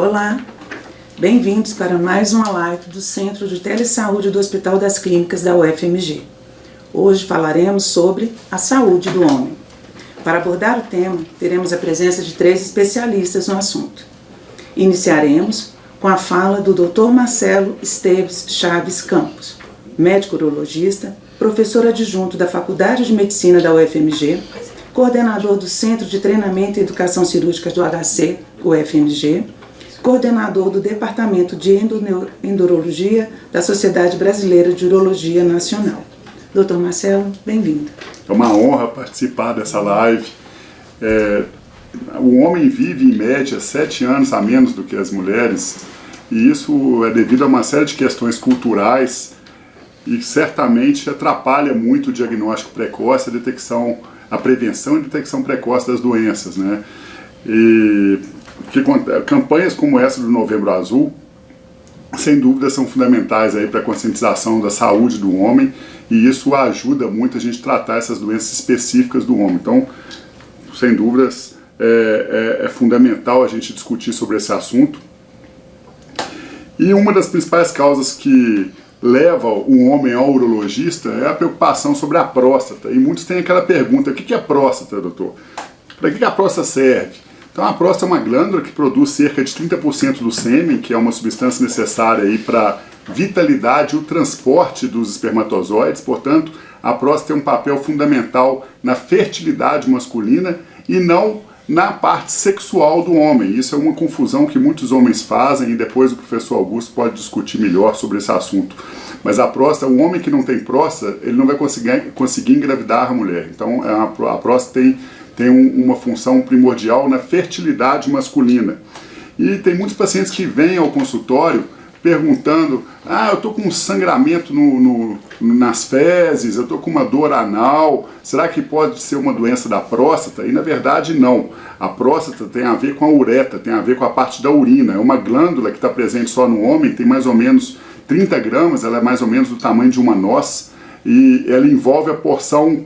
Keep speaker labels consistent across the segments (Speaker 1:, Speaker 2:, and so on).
Speaker 1: Olá, bem-vindos para mais uma live do Centro de Telesaúde do Hospital das Clínicas da UFMG. Hoje falaremos sobre a saúde do homem. Para abordar o tema, teremos a presença de 3 especialistas no assunto. Iniciaremos com a fala do Dr. Marcelo Esteves Chaves Campos, médico urologista, professor adjunto da Faculdade de Medicina da UFMG, coordenador do Centro de Treinamento e Educação Cirúrgica do HC, UFMG, coordenador do Departamento de Endurologia da Sociedade Brasileira de Urologia Nacional. Dr. Marcelo, bem-vindo.
Speaker 2: É uma honra participar dessa live. O homem vive, em média, 7 anos a menos do que as mulheres, e isso é devido a uma série de questões culturais e certamente atrapalha muito o diagnóstico precoce, a prevenção e detecção precoce das doenças, né? E campanhas como essa do Novembro Azul, sem dúvida, são fundamentais para a conscientização da saúde do homem, e isso ajuda muito a gente tratar essas doenças específicas do homem. Então, sem dúvidas, é fundamental a gente discutir sobre esse assunto. E uma das principais causas que leva o homem ao urologista é a preocupação sobre a próstata. E muitos têm aquela pergunta: o que é próstata, doutor? Para que a próstata serve? Então, a próstata é uma glândula que produz cerca de 30% do sêmen, que é uma substância necessária para a vitalidade e o transporte dos espermatozoides. Portanto, a próstata tem um papel fundamental na fertilidade masculina e não na parte sexual do homem. Isso é uma confusão que muitos homens fazem, e depois o professor Augusto pode discutir melhor sobre esse assunto. Mas a próstata, o homem que não tem próstata, ele não vai conseguir engravidar a mulher. Então, a próstata tem uma função primordial na fertilidade masculina. E tem muitos pacientes que vêm ao consultório perguntando: eu estou com um sangramento nas fezes, eu estou com uma dor anal, será que pode ser uma doença da próstata? E na verdade não. A próstata tem a ver com a uretra, tem a ver com a parte da urina. É uma glândula que está presente só no homem, tem mais ou menos 30 gramas, ela é mais ou menos do tamanho de uma noz, e ela envolve a porção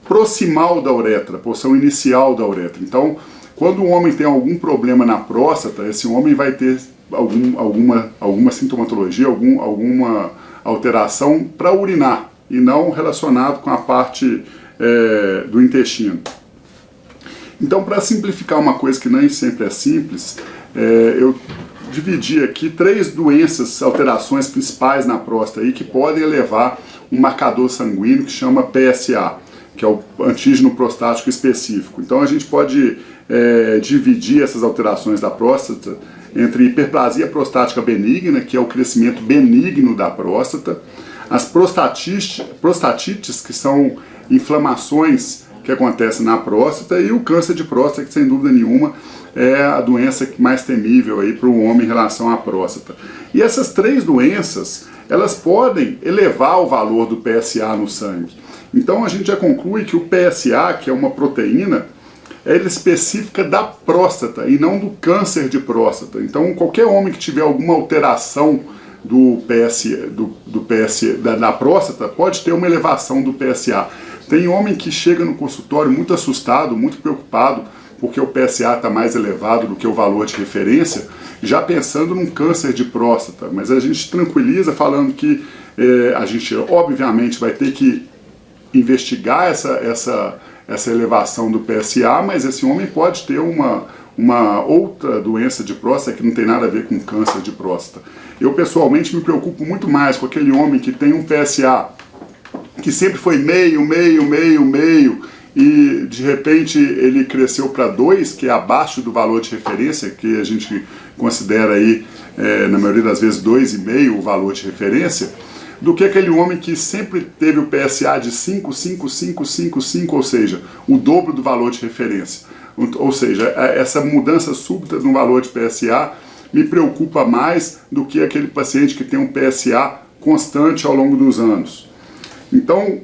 Speaker 2: proximal da uretra, a porção inicial da uretra. Então, quando o homem tem algum problema na próstata, esse homem vai ter alguma sintomatologia, alguma alteração para urinar, e não relacionado com a parte do intestino. Então, para simplificar uma coisa que nem sempre é simples, eu dividi aqui 3 doenças, alterações principais na próstata que podem elevar um marcador sanguíneo que chama PSA, que é o antígeno prostático específico. Então, a gente pode dividir essas alterações da próstata entre hiperplasia prostática benigna, que é o crescimento benigno da próstata, as prostatites, que são inflamações que acontecem na próstata, e o câncer de próstata, que sem dúvida nenhuma é a doença mais temível para o homem em relação à próstata. E essas 3 doenças, elas podem elevar o valor do PSA no sangue. Então a gente já conclui que o PSA, que é uma proteína, é específica da próstata e não do câncer de próstata. Então, qualquer homem que tiver alguma alteração da próstata pode ter uma elevação do PSA. Tem homem que chega no consultório muito assustado, muito preocupado, porque o PSA está mais elevado do que o valor de referência, já pensando num câncer de próstata. Mas a gente tranquiliza falando que a gente, obviamente, vai ter que investigar essa elevação do PSA, mas esse homem pode ter uma outra doença de próstata que não tem nada a ver com câncer de próstata. Eu, pessoalmente, me preocupo muito mais com aquele homem que tem um PSA que sempre foi meio, e de repente ele cresceu para 2, que é abaixo do valor de referência, que a gente considera na maioria das vezes 2,5 o valor de referência, do que aquele homem que sempre teve o PSA de 5, ou seja, o dobro do valor de referência. Ou seja, essa mudança súbita no valor de PSA me preocupa mais do que aquele paciente que tem um PSA constante ao longo dos anos. Então,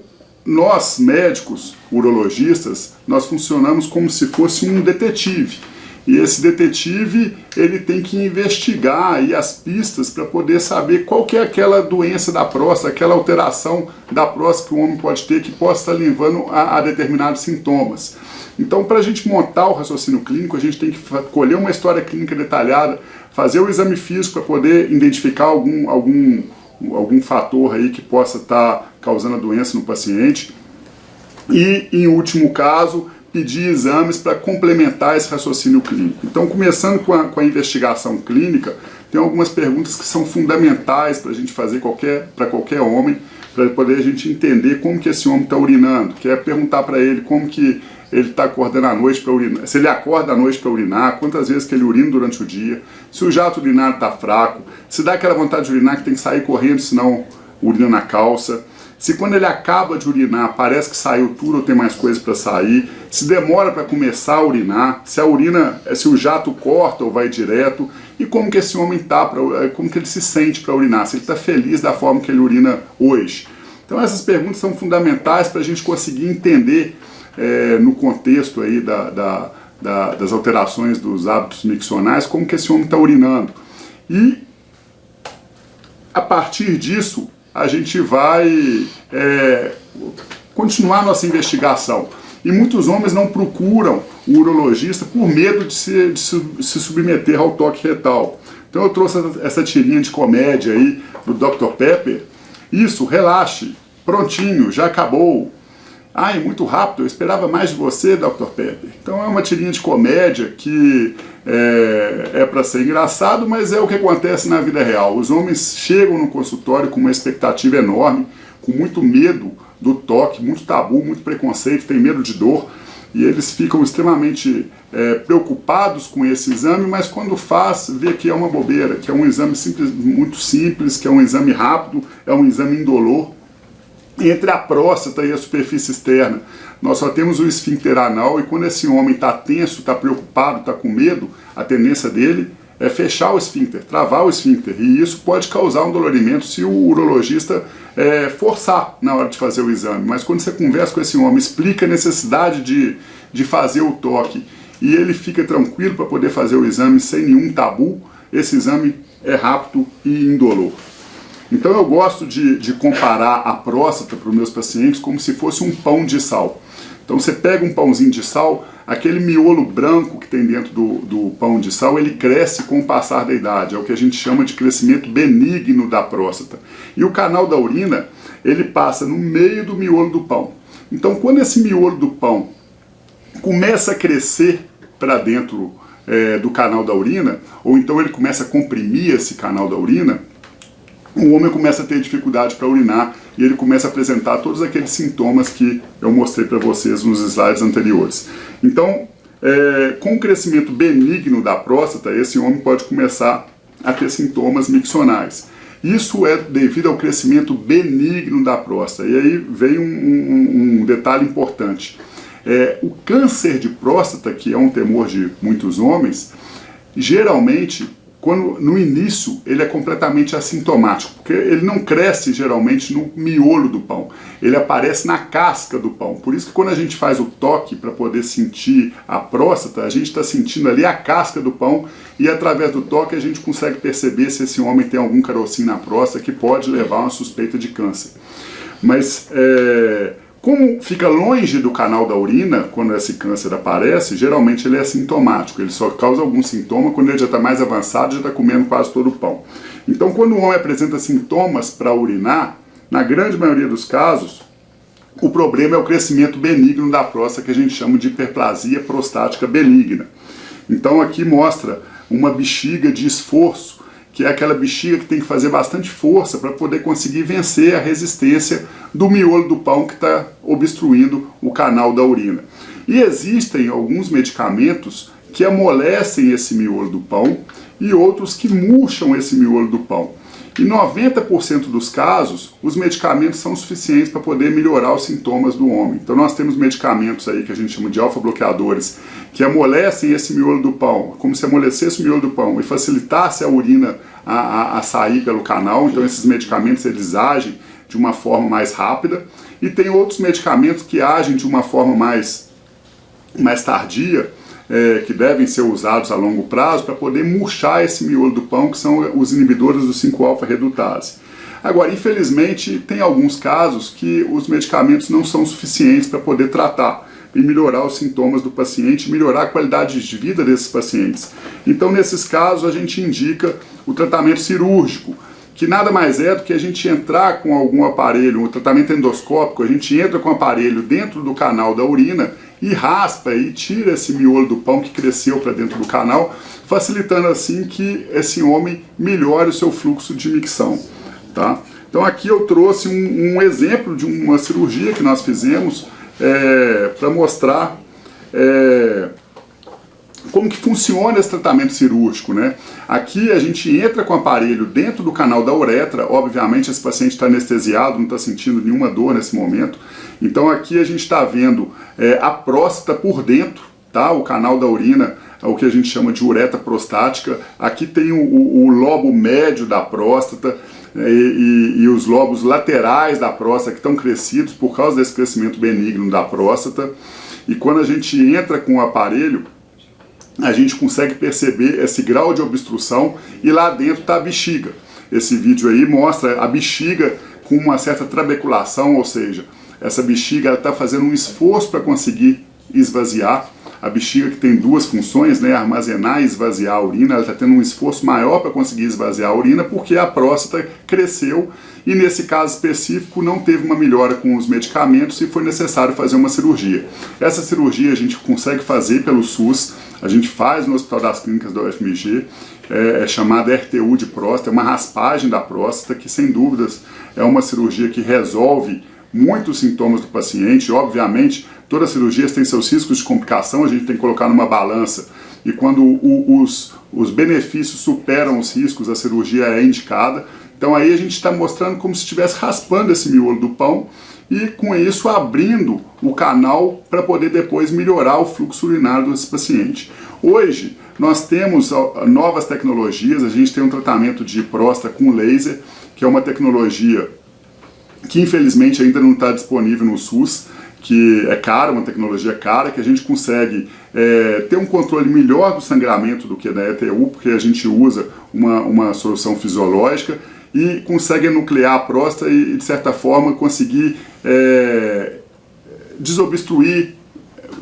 Speaker 2: nós médicos, urologistas, nós funcionamos como se fosse um detetive. E esse detetive, ele tem que investigar aí as pistas para poder saber qual que é aquela doença da próstata, aquela alteração da próstata que o homem pode ter que possa estar levando a determinados sintomas. Então, para a gente montar o raciocínio clínico, a gente tem que colher uma história clínica detalhada, fazer o exame físico para poder identificar algum fator aí que possa estar causando a doença no paciente. E, em último caso, pedir exames para complementar esse raciocínio clínico. Então, começando com a investigação clínica, tem algumas perguntas que são fundamentais para a gente fazer para qualquer homem, para poder a gente entender como que esse homem está urinando, que é perguntar para ele como que ele está acordando à noite para urinar, se ele acorda à noite para urinar, quantas vezes que ele urina durante o dia, se o jato urinário está fraco, se dá aquela vontade de urinar que tem que sair correndo, senão urina na calça, se quando ele acaba de urinar parece que saiu tudo ou tem mais coisa para sair, se demora para começar a urinar, se o jato corta ou vai direto, e como que esse homem está, como que ele se sente para urinar, se ele está feliz da forma que ele urina hoje. Então essas perguntas são fundamentais para a gente conseguir entender no contexto aí das alterações dos hábitos miccionais, como que esse homem está urinando. E a partir disso a gente vai continuar nossa investigação. E muitos homens não procuram o urologista por medo de se submeter ao toque retal. Então eu trouxe essa tirinha de comédia aí do Dr. Pepper. Isso, relaxe, prontinho, já acabou. Ai, muito rápido, eu esperava mais de você, Dr. Pepper. Então é uma tirinha de comédia que é para ser engraçado, mas é o que acontece na vida real. Os homens chegam no consultório com uma expectativa enorme, com muito medo do toque, muito tabu, muito preconceito, tem medo de dor, e eles ficam extremamente preocupados com esse exame, mas quando faz, vê que é uma bobeira, que é um exame muito simples, que é um exame rápido, é um exame indolor. Entre a próstata e a superfície externa, nós só temos o esfíncter anal, e quando esse homem está tenso, está preocupado, está com medo, a tendência dele é fechar o esfíncter, travar o esfíncter, e isso pode causar um dolorimento se o urologista forçar na hora de fazer o exame. Mas quando você conversa com esse homem, explica a necessidade de fazer o toque, e ele fica tranquilo para poder fazer o exame sem nenhum tabu, esse exame é rápido e indolor. Então eu gosto de comparar a próstata para os meus pacientes como se fosse um pão de sal. Então você pega um pãozinho de sal, aquele miolo branco que tem dentro do pão de sal, ele cresce com o passar da idade, é o que a gente chama de crescimento benigno da próstata. E o canal da urina, ele passa no meio do miolo do pão. Então quando esse miolo do pão começa a crescer para dentro do canal da urina, ou então ele começa a comprimir esse canal da urina, o homem começa a ter dificuldade para urinar e ele começa a apresentar todos aqueles sintomas que eu mostrei para vocês nos slides anteriores. Então, com o crescimento benigno da próstata, esse homem pode começar a ter sintomas miccionais. Isso é devido ao crescimento benigno da próstata. E aí vem um detalhe importante. O câncer de próstata, que é um temor de muitos homens, geralmente, no início, ele é completamente assintomático, porque ele não cresce geralmente no miolo do pão, ele aparece na casca do pão. Por isso que quando a gente faz o toque para poder sentir a próstata, a gente está sentindo ali a casca do pão, e através do toque a gente consegue perceber se esse homem tem algum carocinho na próstata que pode levar a uma suspeita de câncer. Mas como fica longe do canal da urina, quando esse câncer aparece, geralmente ele é assintomático, ele só causa algum sintoma quando ele já está mais avançado, já está comendo quase todo o pão. Então quando o homem apresenta sintomas para urinar, na grande maioria dos casos, o problema é o crescimento benigno da próstata, que a gente chama de hiperplasia prostática benigna. Então aqui mostra uma bexiga de esforço, que é aquela bexiga que tem que fazer bastante força para poder conseguir vencer a resistência do miolo do pão que está obstruindo o canal da urina. E existem alguns medicamentos que amolecem esse miolo do pão e outros que murcham esse miolo do pão. Em 90% dos casos, os medicamentos são suficientes para poder melhorar os sintomas do homem. Então nós temos medicamentos aí que a gente chama de alfa-bloqueadores, que amolecem esse miolo do pão, como se amolecesse o miolo do pão e facilitasse a urina a sair pelo canal. Então esses medicamentos eles agem de uma forma mais rápida. E tem outros medicamentos que agem de uma forma mais tardia, que devem ser usados a longo prazo para poder murchar esse miolo do pão, que são os inibidores do 5-alfa-redutase. Agora, infelizmente, tem alguns casos que os medicamentos não são suficientes para poder tratar e melhorar os sintomas do paciente, melhorar a qualidade de vida desses pacientes. Então, nesses casos, a gente indica o tratamento cirúrgico, que nada mais é do que a gente entrar com algum aparelho, um tratamento endoscópico, a gente entra com o aparelho dentro do canal da urina e raspa e tira esse miolo do pão que cresceu para dentro do canal, facilitando assim que esse homem melhore o seu fluxo de micção. Tá? Então aqui eu trouxe um exemplo de uma cirurgia que nós fizemos para mostrar como que funciona esse tratamento cirúrgico, né? Aqui a gente entra com o aparelho dentro do canal da uretra, obviamente esse paciente está anestesiado, não está sentindo nenhuma dor nesse momento, então aqui a gente está vendo a próstata por dentro, tá? O canal da urina, o que a gente chama de uretra prostática, aqui tem o lobo médio da próstata, e os lobos laterais da próstata que estão crescidos por causa desse crescimento benigno da próstata, e quando a gente entra com o aparelho, a gente consegue perceber esse grau de obstrução e lá dentro está a bexiga. Esse vídeo aí mostra a bexiga com uma certa trabeculação, ou seja, essa bexiga está fazendo um esforço para conseguir esvaziar. A bexiga que tem duas funções, né, armazenar e esvaziar a urina, ela está tendo um esforço maior para conseguir esvaziar a urina porque a próstata cresceu e nesse caso específico não teve uma melhora com os medicamentos e foi necessário fazer uma cirurgia. Essa cirurgia a gente consegue fazer pelo SUS, a gente faz no Hospital das Clínicas da UFMG, é chamada RTU de próstata, é uma raspagem da próstata que sem dúvidas é uma cirurgia que resolve muitos sintomas do paciente. Obviamente, todas as cirurgias têm seus riscos de complicação, a gente tem que colocar numa balança e quando os benefícios superam os riscos, a cirurgia é indicada. Então aí a gente está mostrando como se estivesse raspando esse miolo do pão e com isso abrindo o canal para poder depois melhorar o fluxo urinário desse paciente. Hoje nós temos novas tecnologias, a gente tem um tratamento de próstata com laser, que é uma tecnologia que infelizmente ainda não está disponível no SUS, que é cara, uma tecnologia cara, que a gente consegue ter um controle melhor do sangramento do que da ETU, porque a gente usa uma solução fisiológica e consegue enuclear a próstata e de certa forma conseguir desobstruir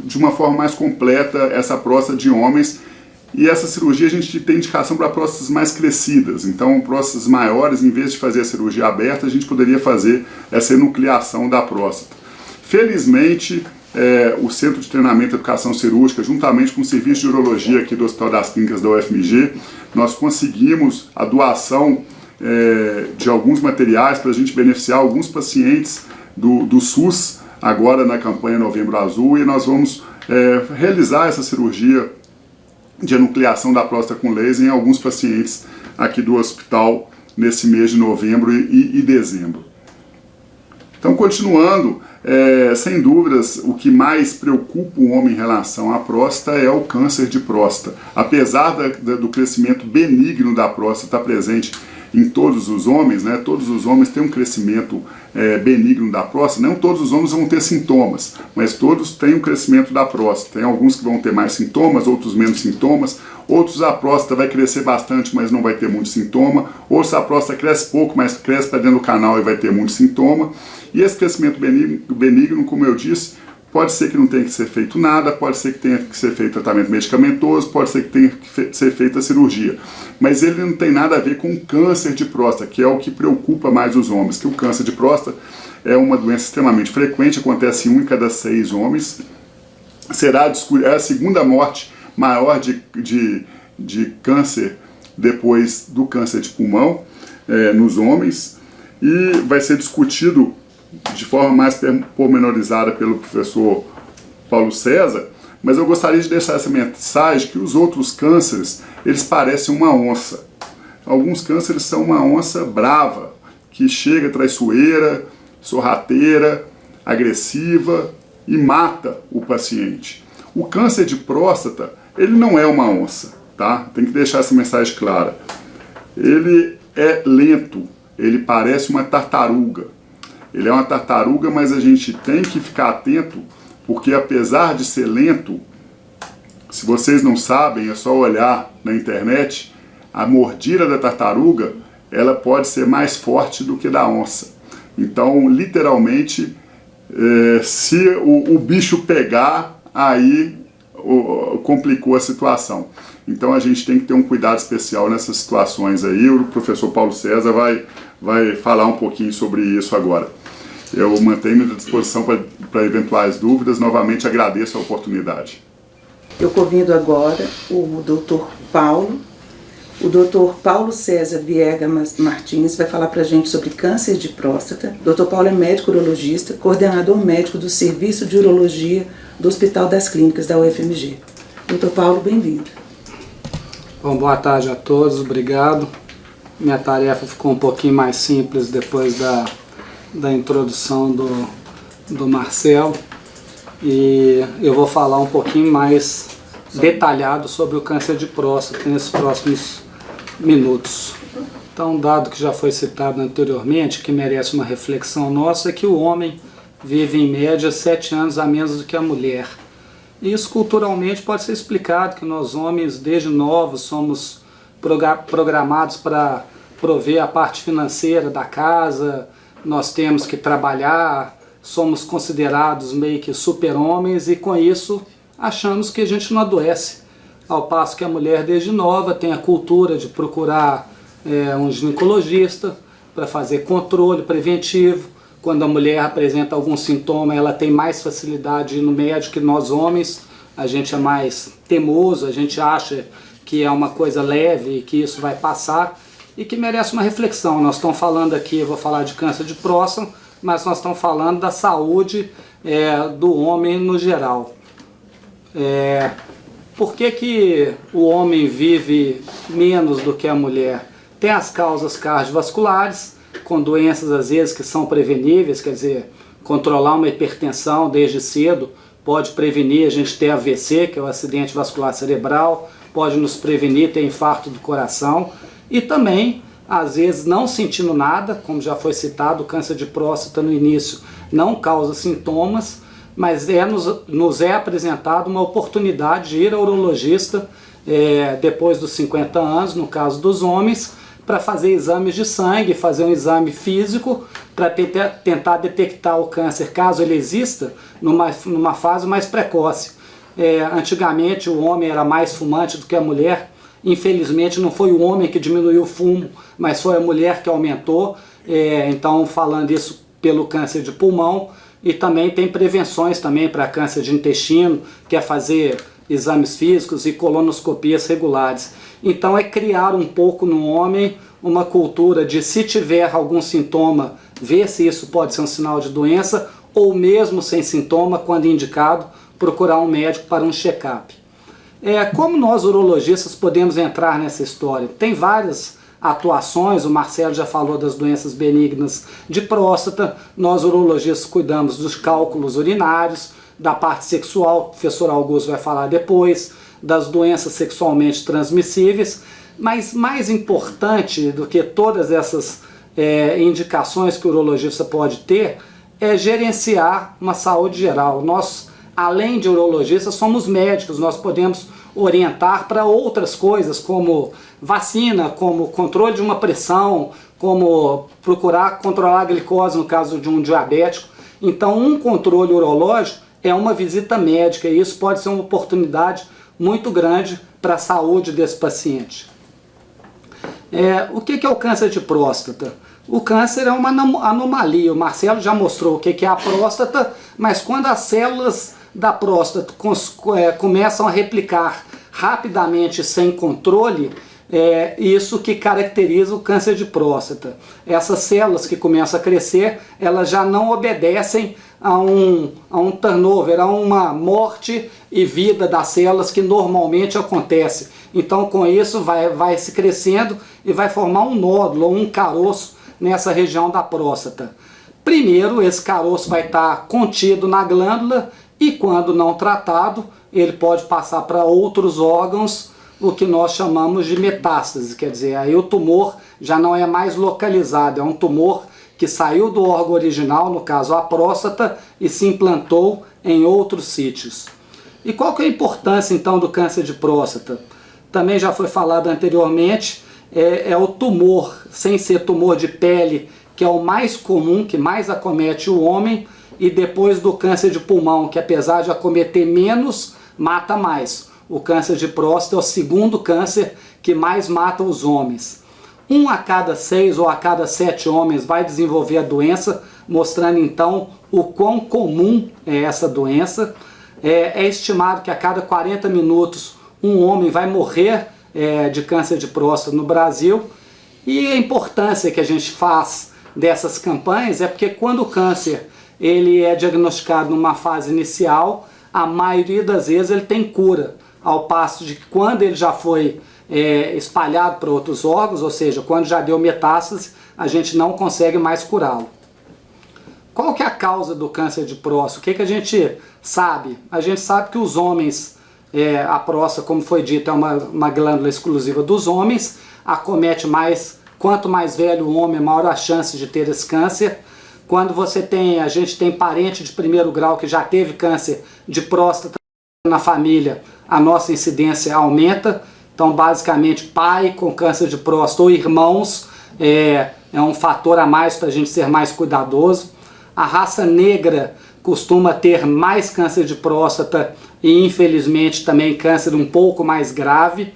Speaker 2: de uma forma mais completa essa próstata de homens. E essa cirurgia a gente tem indicação para próstatas mais crescidas, então próstatas maiores, em vez de fazer a cirurgia aberta, a gente poderia fazer essa enucleação da próstata. Felizmente, o Centro de Treinamento e Educação Cirúrgica, juntamente com o Serviço de Urologia aqui do Hospital das Clínicas da UFMG, nós conseguimos a doação de alguns materiais para a gente beneficiar alguns pacientes do SUS, agora na campanha Novembro Azul, e nós vamos realizar essa cirurgia de enucleação da próstata com laser em alguns pacientes aqui do hospital nesse mês de novembro e dezembro. Então, continuando, sem dúvidas, o que mais preocupa o homem em relação à próstata é o câncer de próstata. Apesar do crescimento benigno da próstata estar presente em todos os homens, né? Todos os homens têm um crescimento benigno da próstata, não todos os homens vão ter sintomas, mas todos têm um crescimento da próstata. Tem alguns que vão ter mais sintomas, outros menos sintomas, outros a próstata vai crescer bastante, mas não vai ter muito sintoma, outros a próstata cresce pouco, mas cresce para dentro do canal e vai ter muito sintoma. E esse crescimento benigno, como eu disse, pode ser que não tenha que ser feito nada, pode ser que tenha que ser feito tratamento medicamentoso, pode ser que tenha que ser feita a cirurgia. Mas ele não tem nada a ver com câncer de próstata, que é o que preocupa mais os homens, que o câncer de próstata é uma doença extremamente frequente, acontece em 1 em cada 6 homens, é a segunda morte maior de câncer depois do câncer de pulmão nos homens, e vai ser discutido de forma mais pormenorizada pelo professor Paulo César, mas eu gostaria de deixar essa mensagem que os outros cânceres, eles parecem uma onça. Alguns cânceres são uma onça brava, que chega traiçoeira, sorrateira, agressiva e mata o paciente. O câncer de próstata, ele não é uma onça, tá? Tem que deixar essa mensagem clara. Ele é lento, ele parece uma tartaruga. Ele é uma tartaruga, mas a gente tem que ficar atento, porque apesar de ser lento, Se vocês não sabem, é só olhar na internet, a mordida da tartaruga, ela pode ser mais forte do que da onça. Então, literalmente, se o bicho pegar, aí complicou a situação. Então a gente tem que ter um cuidado especial nessas situações aí. O professor Paulo César vai falar um pouquinho sobre isso agora. Eu mantenho-me à disposição para eventuais dúvidas. Novamente agradeço a oportunidade.
Speaker 1: Eu convido agora o Dr. Paulo. O Dr. Paulo César Viegas Martins vai falar para a gente sobre câncer de próstata. O Dr. Paulo é médico urologista, coordenador médico do Serviço de Urologia do Hospital das Clínicas da UFMG. Dr. Paulo, bem-vindo.
Speaker 3: Bom, boa tarde a todos, obrigado. Minha tarefa ficou um pouquinho mais simples depois da introdução do Marcelo. E eu vou falar um pouquinho mais detalhado sobre o câncer de próstata nesses próximos minutos. Então, um dado que já foi citado anteriormente, que merece uma reflexão nossa, é que o homem vive em média 7 anos a menos do que a mulher. E isso culturalmente pode ser explicado, que nós homens, desde novos, somos programados para prover a parte financeira da casa, nós temos que trabalhar, somos considerados meio que super-homens e com isso achamos que a gente não adoece. Ao passo que a mulher desde nova tem a cultura de procurar um ginecologista para fazer controle preventivo. Quando a mulher apresenta algum sintoma, ela tem mais facilidade de ir no médico que nós homens. A gente é mais teimoso, a gente acha que é uma coisa leve e que isso vai passar e que merece uma reflexão. Nós estamos falando aqui, eu vou falar de câncer de próstata, mas nós estamos falando da saúde do homem no geral. Por que o homem vive menos do que a mulher? Tem as causas cardiovasculares, com doenças às vezes que são preveníveis, quer dizer, controlar uma hipertensão desde cedo pode prevenir a gente ter AVC, que é o acidente vascular cerebral, pode nos prevenir ter infarto do coração e também, às vezes, não sentindo nada, como já foi citado, o câncer de próstata no início não causa sintomas, mas nos é apresentada uma oportunidade de ir ao urologista depois dos 50 anos, no caso dos homens, para fazer exames de sangue, fazer um exame físico para tentar detectar o câncer, caso ele exista, numa fase mais precoce. Antigamente o homem era mais fumante do que a mulher, infelizmente não foi o homem que diminuiu o fumo, mas foi a mulher que aumentou, então falando isso pelo câncer de pulmão, e também tem prevenções também para câncer de intestino, que é fazer exames físicos e colonoscopias regulares. Então é criar um pouco no homem uma cultura de, se tiver algum sintoma, ver se isso pode ser um sinal de doença, ou mesmo sem sintoma, quando indicado, procurar um médico para um check-up. Como nós urologistas podemos entrar nessa história? Tem várias atuações, o Marcelo já falou das doenças benignas de próstata, nós urologistas cuidamos dos cálculos urinários, da parte sexual, o professor Augusto vai falar depois, das doenças sexualmente transmissíveis, mas mais importante do que todas essas indicações que o urologista pode ter, é gerenciar uma saúde geral. Nós, além de urologistas, somos médicos, nós podemos orientar para outras coisas, como vacina, como controle de uma pressão, como procurar controlar a glicose no caso de um diabético. Então, um controle urológico é uma visita médica e isso pode ser uma oportunidade muito grande para a saúde desse paciente. O que é o câncer de próstata? O câncer é uma anomalia, o Marcelo já mostrou o que é a próstata, mas quando as células da próstata começam a replicar rapidamente sem controle, isso que caracteriza o câncer de próstata. Essas células que começam a crescer, elas já não obedecem a um turnover, a uma morte e vida das células que normalmente acontece. Então com isso vai se crescendo e vai formar um nódulo ou um caroço nessa região da próstata. Primeiro, esse caroço vai estar contido na glândula e quando não tratado, ele pode passar para outros órgãos, o que nós chamamos de metástase, quer dizer, aí o tumor já não é mais localizado, é um tumor que saiu do órgão original, no caso a próstata, e se implantou em outros sítios. E qual que é a importância então do câncer de próstata? Também já foi falado anteriormente, é o tumor, sem ser tumor de pele, que é o mais comum, que mais acomete o homem, e depois do câncer de pulmão, que apesar de acometer menos, mata mais. O câncer de próstata é o segundo câncer que mais mata os homens. 1 a cada 6 ou a cada 7 homens vai desenvolver a doença, mostrando então o quão comum é essa doença. É estimado que a cada 40 minutos um homem vai morrer de câncer de próstata no Brasil. E a importância que a gente faz dessas campanhas é porque quando o câncer ele é diagnosticado numa fase inicial, a maioria das vezes ele tem cura, ao passo de que quando ele já foi espalhado para outros órgãos, ou seja, quando já deu metástase, a gente não consegue mais curá-lo. Qual que é a causa do câncer de próstata? O que a gente sabe? A gente sabe que os homens, a próstata, como foi dito, é uma glândula exclusiva dos homens, acomete mais, quanto mais velho o homem, maior a chance de ter esse câncer. Quando a gente tem parente de primeiro grau que já teve câncer de próstata na família, a nossa incidência aumenta. Então, basicamente, pai com câncer de próstata ou irmãos é um fator a mais para a gente ser mais cuidadoso. A raça negra costuma ter mais câncer de próstata e, infelizmente, também câncer um pouco mais grave.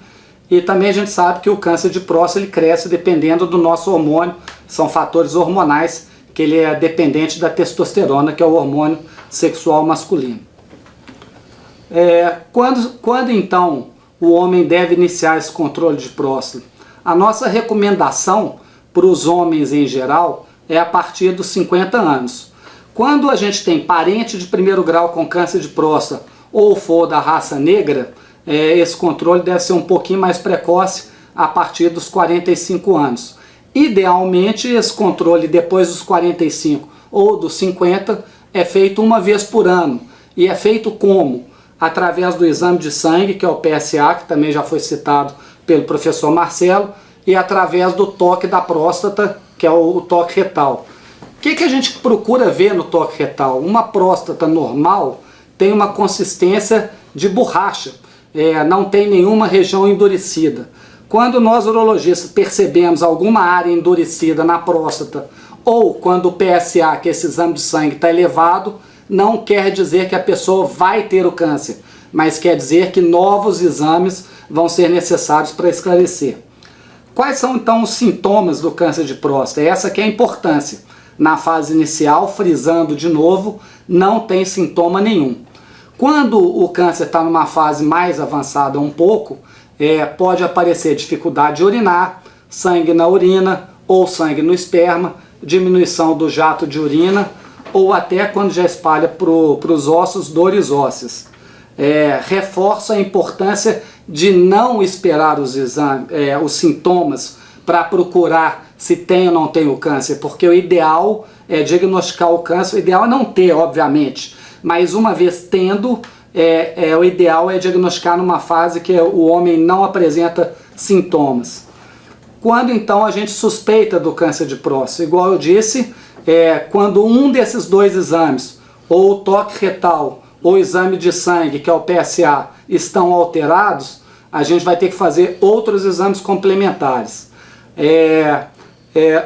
Speaker 3: E também a gente sabe que o câncer de próstata ele cresce dependendo do nosso hormônio. São fatores hormonais, que ele é dependente da testosterona, que é o hormônio sexual masculino. Quando então o homem deve iniciar esse controle de próstata? A nossa recomendação para os homens em geral é a partir dos 50 anos. Quando a gente tem parente de primeiro grau com câncer de próstata ou for da raça negra, esse controle deve ser um pouquinho mais precoce a partir dos 45 anos. Idealmente, esse controle depois dos 45 ou dos 50 é feito uma vez por ano. E é feito como? Através do exame de sangue, que é o PSA, que também já foi citado pelo professor Marcelo, e através do toque da próstata, que é o toque retal. O que a gente procura ver no toque retal? Uma próstata normal tem uma consistência de borracha, não tem nenhuma região endurecida. Quando nós urologistas percebemos alguma área endurecida na próstata, ou quando o PSA, que é esse exame de sangue, está elevado, não quer dizer que a pessoa vai ter o câncer, mas quer dizer que novos exames vão ser necessários para esclarecer. Quais são então os sintomas do câncer de próstata? Essa que é a importância. Na fase inicial, frisando de novo, não tem sintoma nenhum. Quando o câncer está numa fase mais avançada um pouco, pode aparecer dificuldade de urinar, sangue na urina ou sangue no esperma, diminuição do jato de urina, ou até quando já espalha para os ossos, dores ósseas. Reforça a importância de não esperar os sintomas para procurar se tem ou não tem o câncer, porque o ideal é diagnosticar o câncer, o ideal é não ter, obviamente, mas uma vez tendo, o ideal é diagnosticar numa fase que o homem não apresenta sintomas. Quando então a gente suspeita do câncer de próstata, igual eu disse, quando um desses dois exames, ou o toque retal, ou o exame de sangue, que é o PSA, estão alterados, a gente vai ter que fazer outros exames complementares.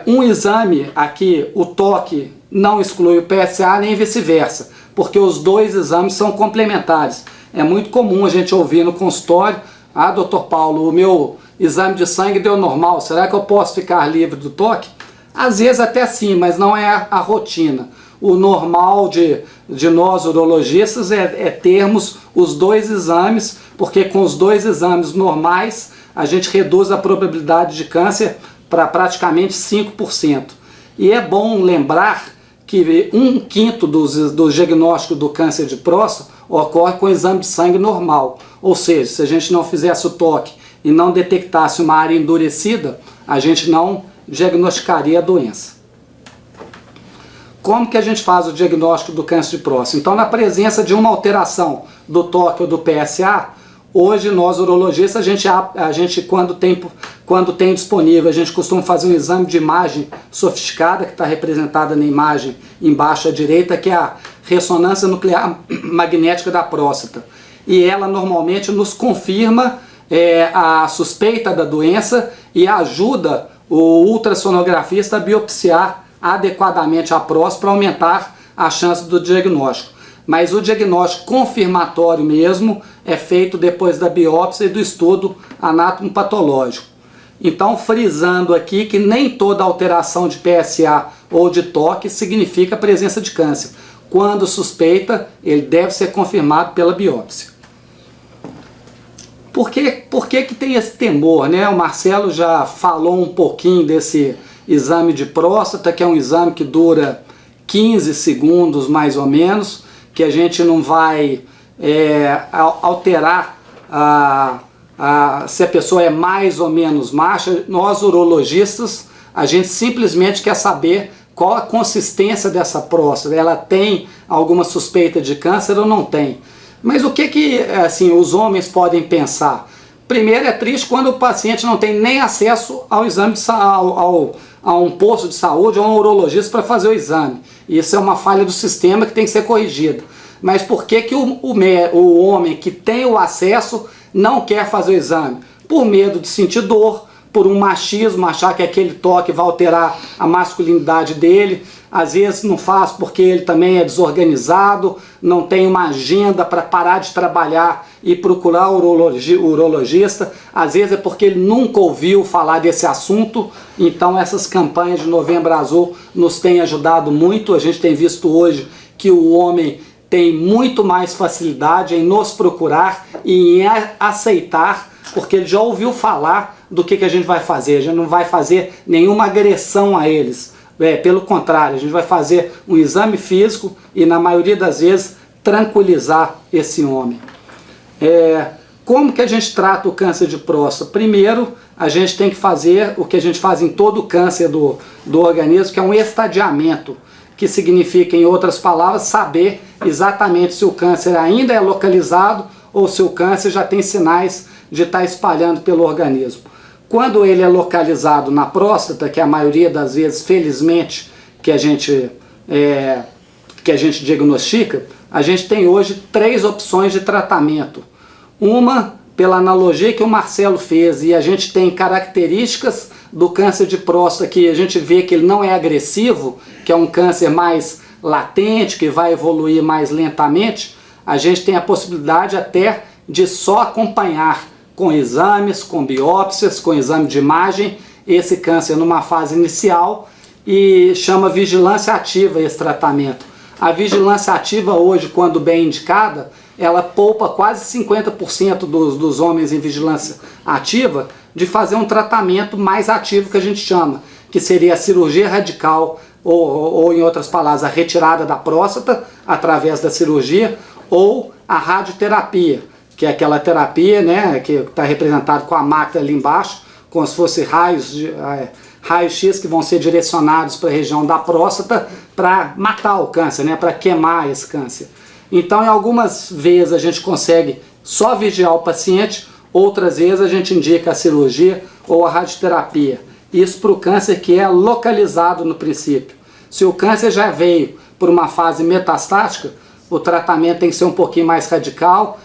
Speaker 3: Um exame aqui, o toque, não exclui o PSA nem vice-versa, porque os dois exames são complementares. É muito comum a gente ouvir no consultório: ah, doutor Paulo, o meu exame de sangue deu normal, será que eu posso ficar livre do toque? Às vezes até sim, mas não é a rotina. O normal de nós urologistas é termos os dois exames, porque com os dois exames normais a gente reduz a probabilidade de câncer para praticamente 5%. E é bom lembrar que 1/5 do diagnóstico do câncer de próstata ocorre com o exame de sangue normal. Ou seja, se a gente não fizesse o toque e não detectasse uma área endurecida, a gente não diagnosticaria a doença. Como que a gente faz o diagnóstico do câncer de próstata? Então, na presença de uma alteração do toque ou do PSA, hoje nós urologistas, a gente quando tem disponível, a gente costuma fazer um exame de imagem sofisticada, que está representada na imagem embaixo à direita, que é a ressonância nuclear magnética da próstata. e ela normalmente nos confirma a suspeita da doença e ajuda o ultrassonografista a biopsiar adequadamente a próstata para aumentar a chance do diagnóstico. Mas o diagnóstico confirmatório mesmo é feito depois da biópsia e do estudo anatomopatológico. Então, frisando aqui que nem toda alteração de PSA ou de toque significa presença de câncer. Quando suspeita, ele deve ser confirmado pela biópsia. Por que tem esse temor, né? O Marcelo já falou um pouquinho desse exame de próstata, que é um exame que dura 15 segundos mais ou menos, que a gente não vai alterar se a pessoa é mais ou menos macha. Nós urologistas, a gente simplesmente quer saber qual a consistência dessa próstata, ela tem alguma suspeita de câncer ou não tem. Mas o que assim, os homens podem pensar? Primeiro, é triste quando o paciente não tem nem acesso ao exame a um posto de saúde ou a um urologista para fazer o exame. Isso é uma falha do sistema que tem que ser corrigida. Mas por que o homem que tem o acesso não quer fazer o exame? Por medo de sentir dor, por um machismo, achar que aquele toque vai alterar a masculinidade dele. Às vezes não faz porque ele também é desorganizado, não tem uma agenda para parar de trabalhar e procurar o urologista. Às vezes é porque ele nunca ouviu falar desse assunto. Então essas campanhas de Novembro Azul nos têm ajudado muito. A gente tem visto hoje que o homem tem muito mais facilidade em nos procurar e em aceitar, porque ele já ouviu falar do que a gente vai fazer. A gente não vai fazer nenhuma agressão a eles. Pelo contrário, a gente vai fazer um exame físico e, na maioria das vezes, tranquilizar esse homem. Como que a gente trata o câncer de próstata? Primeiro, a gente tem que fazer o que a gente faz em todo câncer do organismo, que é um estadiamento, que significa, em outras palavras, saber exatamente se o câncer ainda é localizado ou se o câncer já tem sinais de estar espalhando pelo organismo. Quando ele é localizado na próstata, que é a maioria das vezes, felizmente, que a gente diagnostica, a gente tem hoje 3 opções de tratamento. Uma, pela analogia que o Marcelo fez, e a gente tem características do câncer de próstata que a gente vê que ele não é agressivo, que é um câncer mais latente, que vai evoluir mais lentamente, a gente tem a possibilidade até de só acompanhar com exames, com biópsias, com exame de imagem, esse câncer numa fase inicial, e chama vigilância ativa esse tratamento. A vigilância ativa hoje, quando bem indicada, ela poupa quase 50% dos homens em vigilância ativa de fazer um tratamento mais ativo que a gente chama, que seria a cirurgia radical, ou em outras palavras, a retirada da próstata através da cirurgia, ou a radioterapia, que é aquela terapia, né, que está representado com a máquina ali embaixo, como se fosse raios-x que vão ser direcionados para a região da próstata para matar o câncer, né, para queimar esse câncer. Então, em algumas vezes a gente consegue só vigiar o paciente, outras vezes a gente indica a cirurgia ou a radioterapia. Isso para o câncer que é localizado no princípio. Se o câncer já veio por uma fase metastática, o tratamento tem que ser um pouquinho mais radical,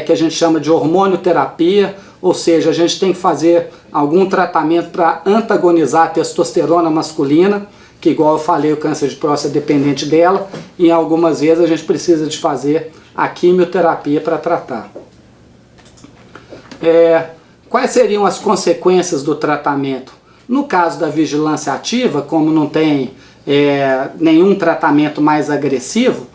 Speaker 3: que a gente chama de hormonioterapia, ou seja, a gente tem que fazer algum tratamento para antagonizar a testosterona masculina, que, igual eu falei, o câncer de próstata é dependente dela, e algumas vezes a gente precisa de fazer a quimioterapia para tratar. Quais seriam as consequências do tratamento? No caso da vigilância ativa, como não tem nenhum tratamento mais agressivo,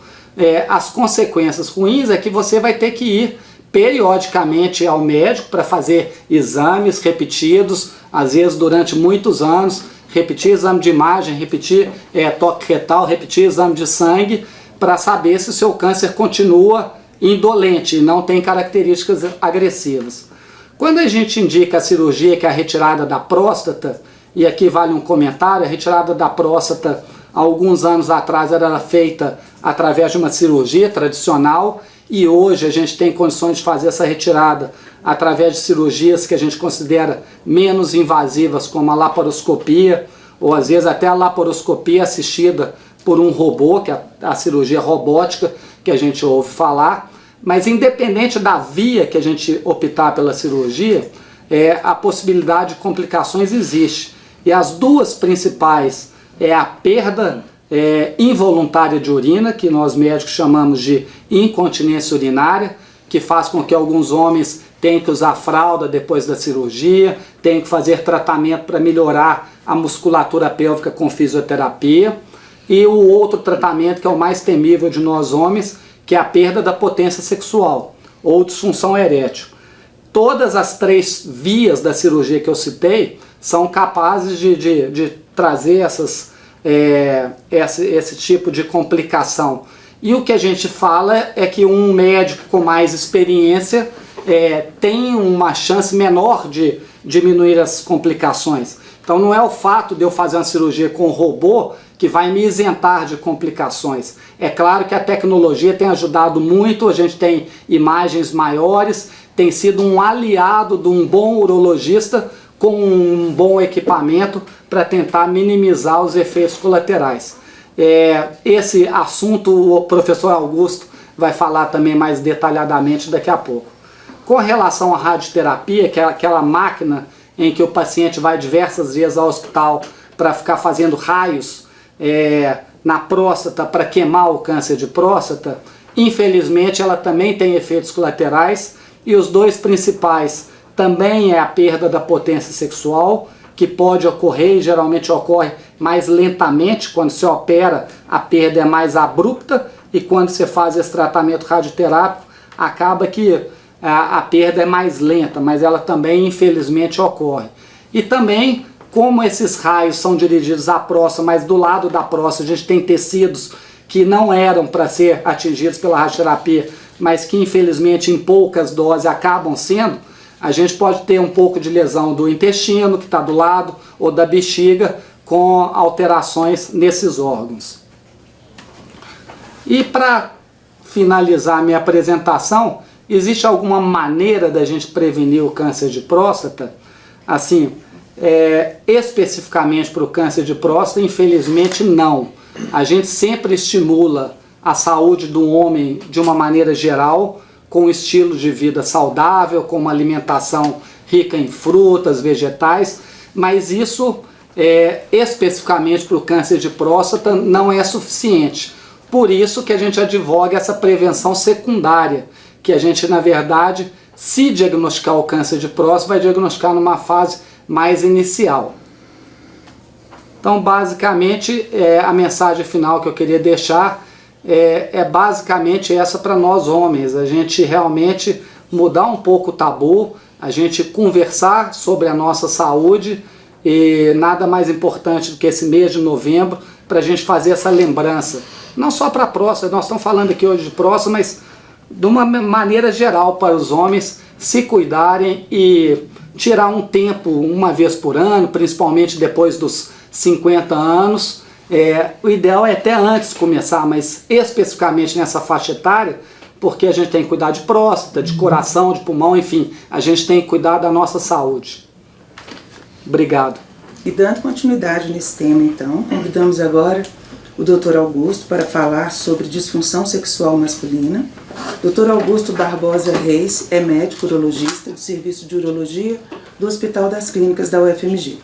Speaker 3: as consequências ruins é que você vai ter que ir periodicamente ao médico para fazer exames repetidos, às vezes durante muitos anos, repetir exame de imagem, repetir toque retal, repetir exame de sangue, para saber se o seu câncer continua indolente e não tem características agressivas. Quando a gente indica a cirurgia, que é a retirada da próstata, e aqui vale um comentário, a retirada da próstata, há alguns anos atrás, era feita através de uma cirurgia tradicional, e hoje a gente tem condições de fazer essa retirada através de cirurgias que a gente considera menos invasivas, como a laparoscopia, ou às vezes até a laparoscopia assistida por um robô, que é a cirurgia robótica que a gente ouve falar. Mas independente da via que a gente optar pela cirurgia, a possibilidade de complicações existe. E as duas principais é a perda involuntária de urina, que nós médicos chamamos de incontinência urinária, que faz com que alguns homens tenham que usar fralda depois da cirurgia, tenham que fazer tratamento para melhorar a musculatura pélvica com fisioterapia. E o outro tratamento, que é o mais temível de nós homens, que é a perda da potência sexual ou disfunção erétil. Todas as três vias da cirurgia que eu citei são capazes de trazer esse tipo de complicação. E o que a gente fala é que um médico com mais experiência tem uma chance menor de diminuir as complicações. Então não é o fato de eu fazer uma cirurgia com robô que vai me isentar de complicações. É claro que a tecnologia tem ajudado muito, a gente tem imagens maiores, tem sido um aliado de um bom urologista com um bom equipamento para tentar minimizar os efeitos colaterais. Esse assunto o professor Augusto vai falar também mais detalhadamente daqui a pouco. Com relação à radioterapia, que é aquela máquina em que o paciente vai diversas vezes ao hospital para ficar fazendo raios na próstata para queimar o câncer de próstata, infelizmente ela também tem efeitos colaterais, e os dois principais também é a perda da potência sexual, que pode ocorrer e geralmente ocorre mais lentamente. Quando se opera, a perda é mais abrupta, e quando você faz esse tratamento radioterápico, acaba que a perda é mais lenta, mas ela também infelizmente ocorre. E também, como esses raios são dirigidos à próstata, mas do lado da próstata a gente tem tecidos que não eram para ser atingidos pela radioterapia, mas que infelizmente em poucas doses acabam sendo, a gente pode ter um pouco de lesão do intestino, que está do lado, ou da bexiga, com alterações nesses órgãos. E para finalizar a minha apresentação, existe alguma maneira da gente prevenir o câncer de próstata? Assim, especificamente para o câncer de próstata, infelizmente não. A gente sempre estimula a saúde do homem de uma maneira geral, com um estilo de vida saudável, com uma alimentação rica em frutas, vegetais, mas isso especificamente para o câncer de próstata não é suficiente. Por isso que a gente advoga essa prevenção secundária, que a gente, na verdade, se diagnosticar o câncer de próstata, vai diagnosticar numa fase mais inicial. Então, basicamente, a mensagem final que eu queria deixar é basicamente essa para nós homens: a gente realmente mudar um pouco o tabu, a gente conversar sobre a nossa saúde, e nada mais importante do que esse mês de novembro para a gente fazer essa lembrança, não só para a próstata. Nós estamos falando aqui hoje de próstata, mas de uma maneira geral para os homens se cuidarem e tirar um tempo uma vez por ano, principalmente depois dos 50 anos. O ideal é até antes começar, mas especificamente nessa faixa etária, porque a gente tem que cuidar de próstata, de coração, de pulmão, enfim, a gente tem que cuidar da nossa saúde. Obrigado.
Speaker 1: E dando continuidade nesse tema, então, convidamos agora o Dr. Augusto para falar sobre disfunção sexual masculina. Dr. Augusto Barbosa Reis é médico urologista do Serviço de Urologia do Hospital das Clínicas da UFMG.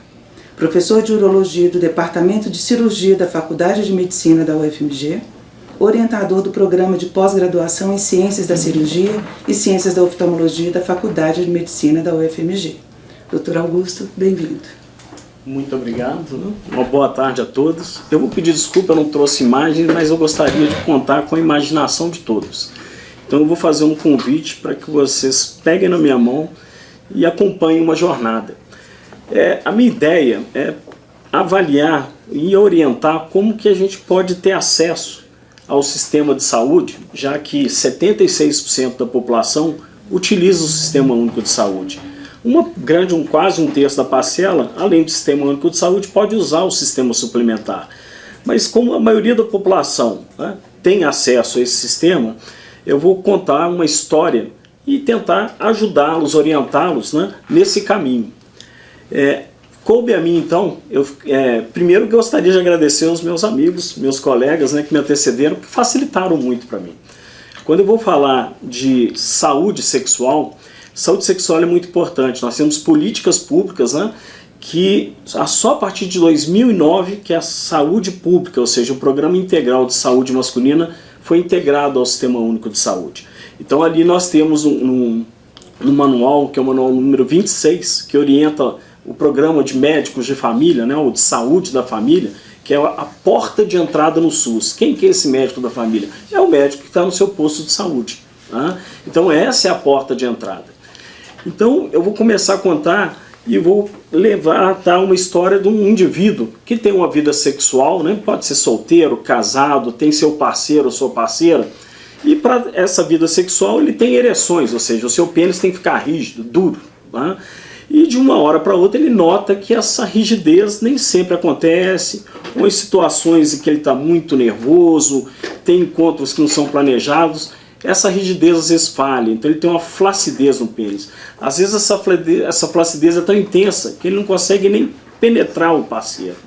Speaker 1: Professor de Urologia do Departamento de Cirurgia da Faculdade de Medicina da UFMG, orientador do Programa de Pós-Graduação em Ciências da Cirurgia e Ciências da Oftalmologia da Faculdade de Medicina da UFMG. Dr. Augusto, bem-vindo.
Speaker 4: Muito obrigado. Uma boa tarde a todos. Eu vou pedir desculpa, eu não trouxe imagens, mas eu gostaria de contar com a imaginação de todos. Então eu vou fazer um convite para que vocês peguem na minha mão e acompanhem uma jornada. A minha ideia é avaliar e orientar como que a gente pode ter acesso ao sistema de saúde, já que 76% da população utiliza o Sistema Único de Saúde. Quase um terço da parcela, além do Sistema Único de Saúde, pode usar o sistema suplementar. Mas como a maioria da população tem acesso a esse sistema, eu vou contar uma história e tentar ajudá-los, orientá-los nesse caminho. Coube a mim, então, primeiro que eu gostaria de agradecer aos meus amigos, meus colegas que me antecederam, que facilitaram muito para mim. Quando eu vou falar de saúde sexual é muito importante. Nós temos políticas públicas, né, que só a partir de 2009 que a saúde pública, ou seja, o Programa Integral de Saúde Masculina, foi integrado ao Sistema Único de Saúde. Então ali nós temos um manual, que é o manual número 26, que orienta o programa de médicos de família, né, ou de saúde da família, que é a porta de entrada no SUS. Quem que é esse médico da família? É o médico que está no seu posto de saúde. Tá? Então essa é a porta de entrada. Então eu vou começar a contar e vou levar uma história de um indivíduo que tem uma vida sexual, né? Pode ser solteiro, casado, tem seu parceiro ou sua parceira, e para essa vida sexual ele tem ereções, ou seja, o seu pênis tem que ficar rígido, duro. Tá? E de uma hora para outra ele nota que essa rigidez nem sempre acontece, ou em situações em que ele está muito nervoso, tem encontros que não são planejados, essa rigidez às vezes falha, então ele tem uma flacidez no pênis. Às vezes essa flacidez é tão intensa que ele não consegue nem penetrar o parceiro.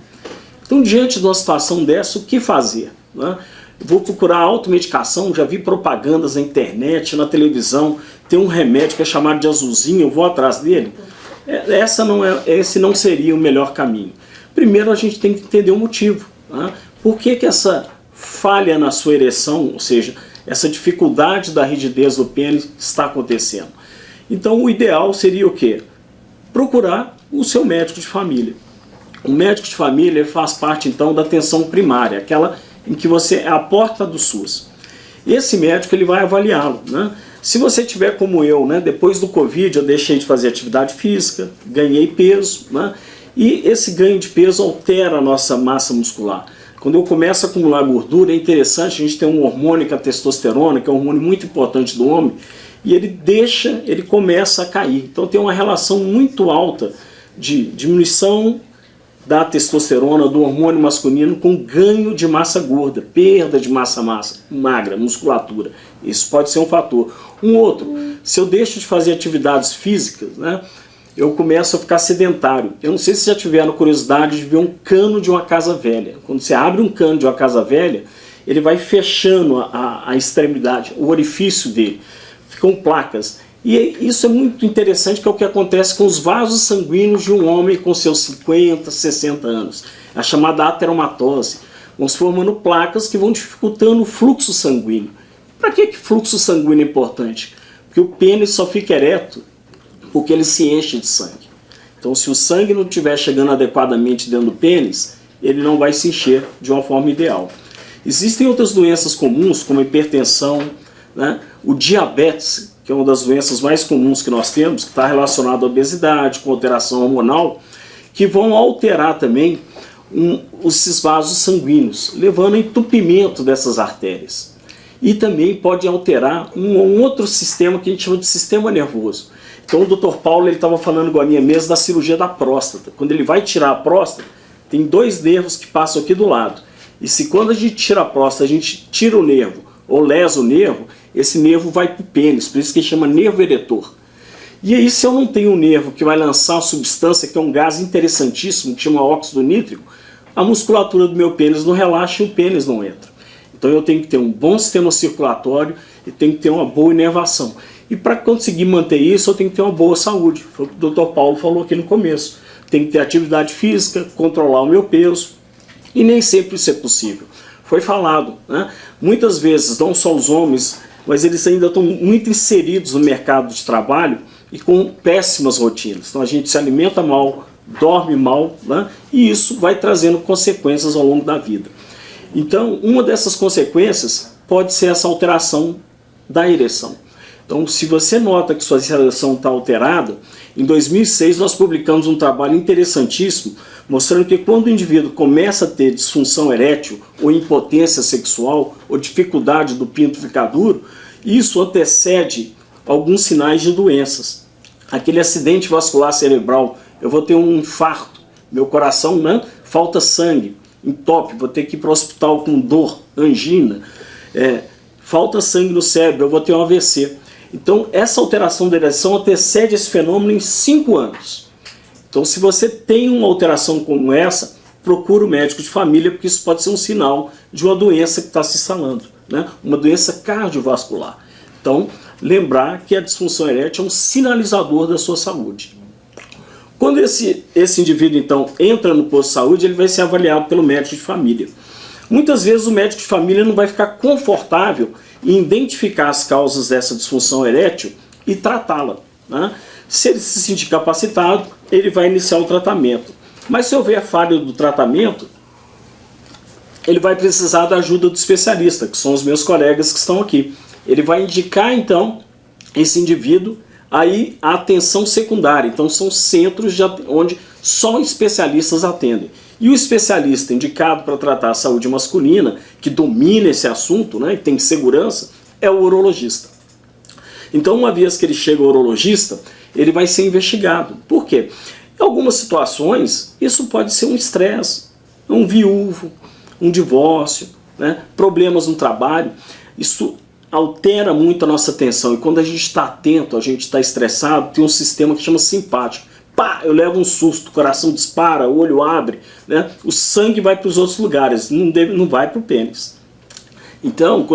Speaker 4: Então, diante de uma situação dessa, o que fazer? Né? Vou procurar automedicação, já vi propagandas na internet, na televisão, tem um remédio que é chamado de azulzinho, eu vou atrás dele. Esse não seria o melhor caminho. Primeiro a gente tem que entender o motivo. Né? Por que essa falha na sua ereção, ou seja, essa dificuldade da rigidez do pênis está acontecendo? Então o ideal seria o quê? Procurar o seu médico de família. O médico de família faz parte então da atenção primária, aquela em que você é a porta do SUS. Esse médico ele vai avaliá-lo. Né? Se você tiver como eu, né, depois do Covid eu deixei de fazer atividade física, ganhei peso, né, e esse ganho de peso altera a nossa massa muscular. Quando eu começo a acumular gordura, é interessante, a gente tem um hormônio que é a testosterona, que é um hormônio muito importante do homem, e ele começa a cair. Então tem uma relação muito alta de diminuição da testosterona, do hormônio masculino, com ganho de massa gorda, perda de massa magra, musculatura. Isso pode ser um fator. Um outro, se eu deixo de fazer atividades físicas, né, eu começo a ficar sedentário. Eu não sei se já tiveram curiosidade de ver um cano de uma casa velha. Quando você abre um cano de uma casa velha, ele vai fechando a extremidade, o orifício dele. Ficam placas. E isso é muito interessante, que é o que acontece com os vasos sanguíneos de um homem com seus 50, 60 anos. A chamada ateromatose. Vão se formando placas que vão dificultando o fluxo sanguíneo. Para que fluxo sanguíneo é importante? Porque o pênis só fica ereto porque ele se enche de sangue. Então, se o sangue não estiver chegando adequadamente dentro do pênis, ele não vai se encher de uma forma ideal. Existem outras doenças comuns, como a hipertensão, né? O diabetes, que é uma das doenças mais comuns que nós temos, que está relacionado à obesidade, com alteração hormonal, que vão alterar também esses vasos sanguíneos, levando ao entupimento dessas artérias. E também pode alterar um outro sistema que a gente chama de sistema nervoso. Então o Dr. Paulo estava falando com a minha mesa da cirurgia da próstata. Quando ele vai tirar a próstata, tem dois nervos que passam aqui do lado. E se quando a gente tira a próstata, a gente tira o nervo ou lesa o nervo, esse nervo vai para o pênis, por isso que chama nervo eretor. E aí, se eu não tenho um nervo que vai lançar uma substância que é um gás interessantíssimo, que chama óxido nítrico, a musculatura do meu pênis não relaxa e o pênis não entra. Então eu tenho que ter um bom sistema circulatório e tenho que ter uma boa inervação. E para conseguir manter isso, eu tenho que ter uma boa saúde. Foi o que o Dr. Paulo falou aqui no começo. Tenho que ter atividade física, controlar o meu peso, e nem sempre isso é possível. Foi falado, né? Muitas vezes, não só os homens, mas eles ainda estão muito inseridos no mercado de trabalho e com péssimas rotinas. Então a gente se alimenta mal, dorme mal, né? E isso vai trazendo consequências ao longo da vida. Então, uma dessas consequências pode ser essa alteração da ereção. Então, se você nota que sua ereção está alterada, em 2006 nós publicamos um trabalho interessantíssimo mostrando que quando o indivíduo começa a ter disfunção erétil, ou impotência sexual, ou dificuldade do pinto ficar duro, isso antecede alguns sinais de doenças. Aquele acidente vascular cerebral, eu vou ter um infarto, meu coração, né, falta sangue, entope, vou ter que ir para o hospital com dor, angina, falta sangue no cérebro, eu vou ter um AVC. Então, essa alteração da ereção antecede esse fenômeno em 5 anos. Então, se você tem uma alteração como essa, procure o médico de família, porque isso pode ser um sinal de uma doença que está se instalando. né? Uma doença cardiovascular. Então, lembrar que a disfunção erétil é um sinalizador da sua saúde. Quando esse indivíduo, então, entra no posto de saúde, ele vai ser avaliado pelo médico de família. Muitas vezes o médico de família não vai ficar confortável em identificar as causas dessa disfunção erétil e tratá-la, né? Se ele se sentir capacitado, ele vai iniciar o tratamento. Mas se houver falha do tratamento, ele vai precisar da ajuda do especialista, que são os meus colegas que estão aqui. Ele vai indicar, então, esse indivíduo aí a atenção secundária. Então, são centros onde só especialistas atendem. E o especialista indicado para tratar a saúde masculina, que domina esse assunto, né, e tem segurança, é o urologista. Então, uma vez que ele chega ao urologista, ele vai ser investigado. Por quê? Em algumas situações, isso pode ser um estresse, um viúvo, um divórcio, né, problemas no trabalho. Isso altera muito a nossa atenção. E quando a gente está atento, a gente está estressado, tem um sistema que chama simpático. Pá, eu levo um susto, o coração dispara, o olho abre, né? O sangue vai para os outros lugares, não vai para o pênis. Então,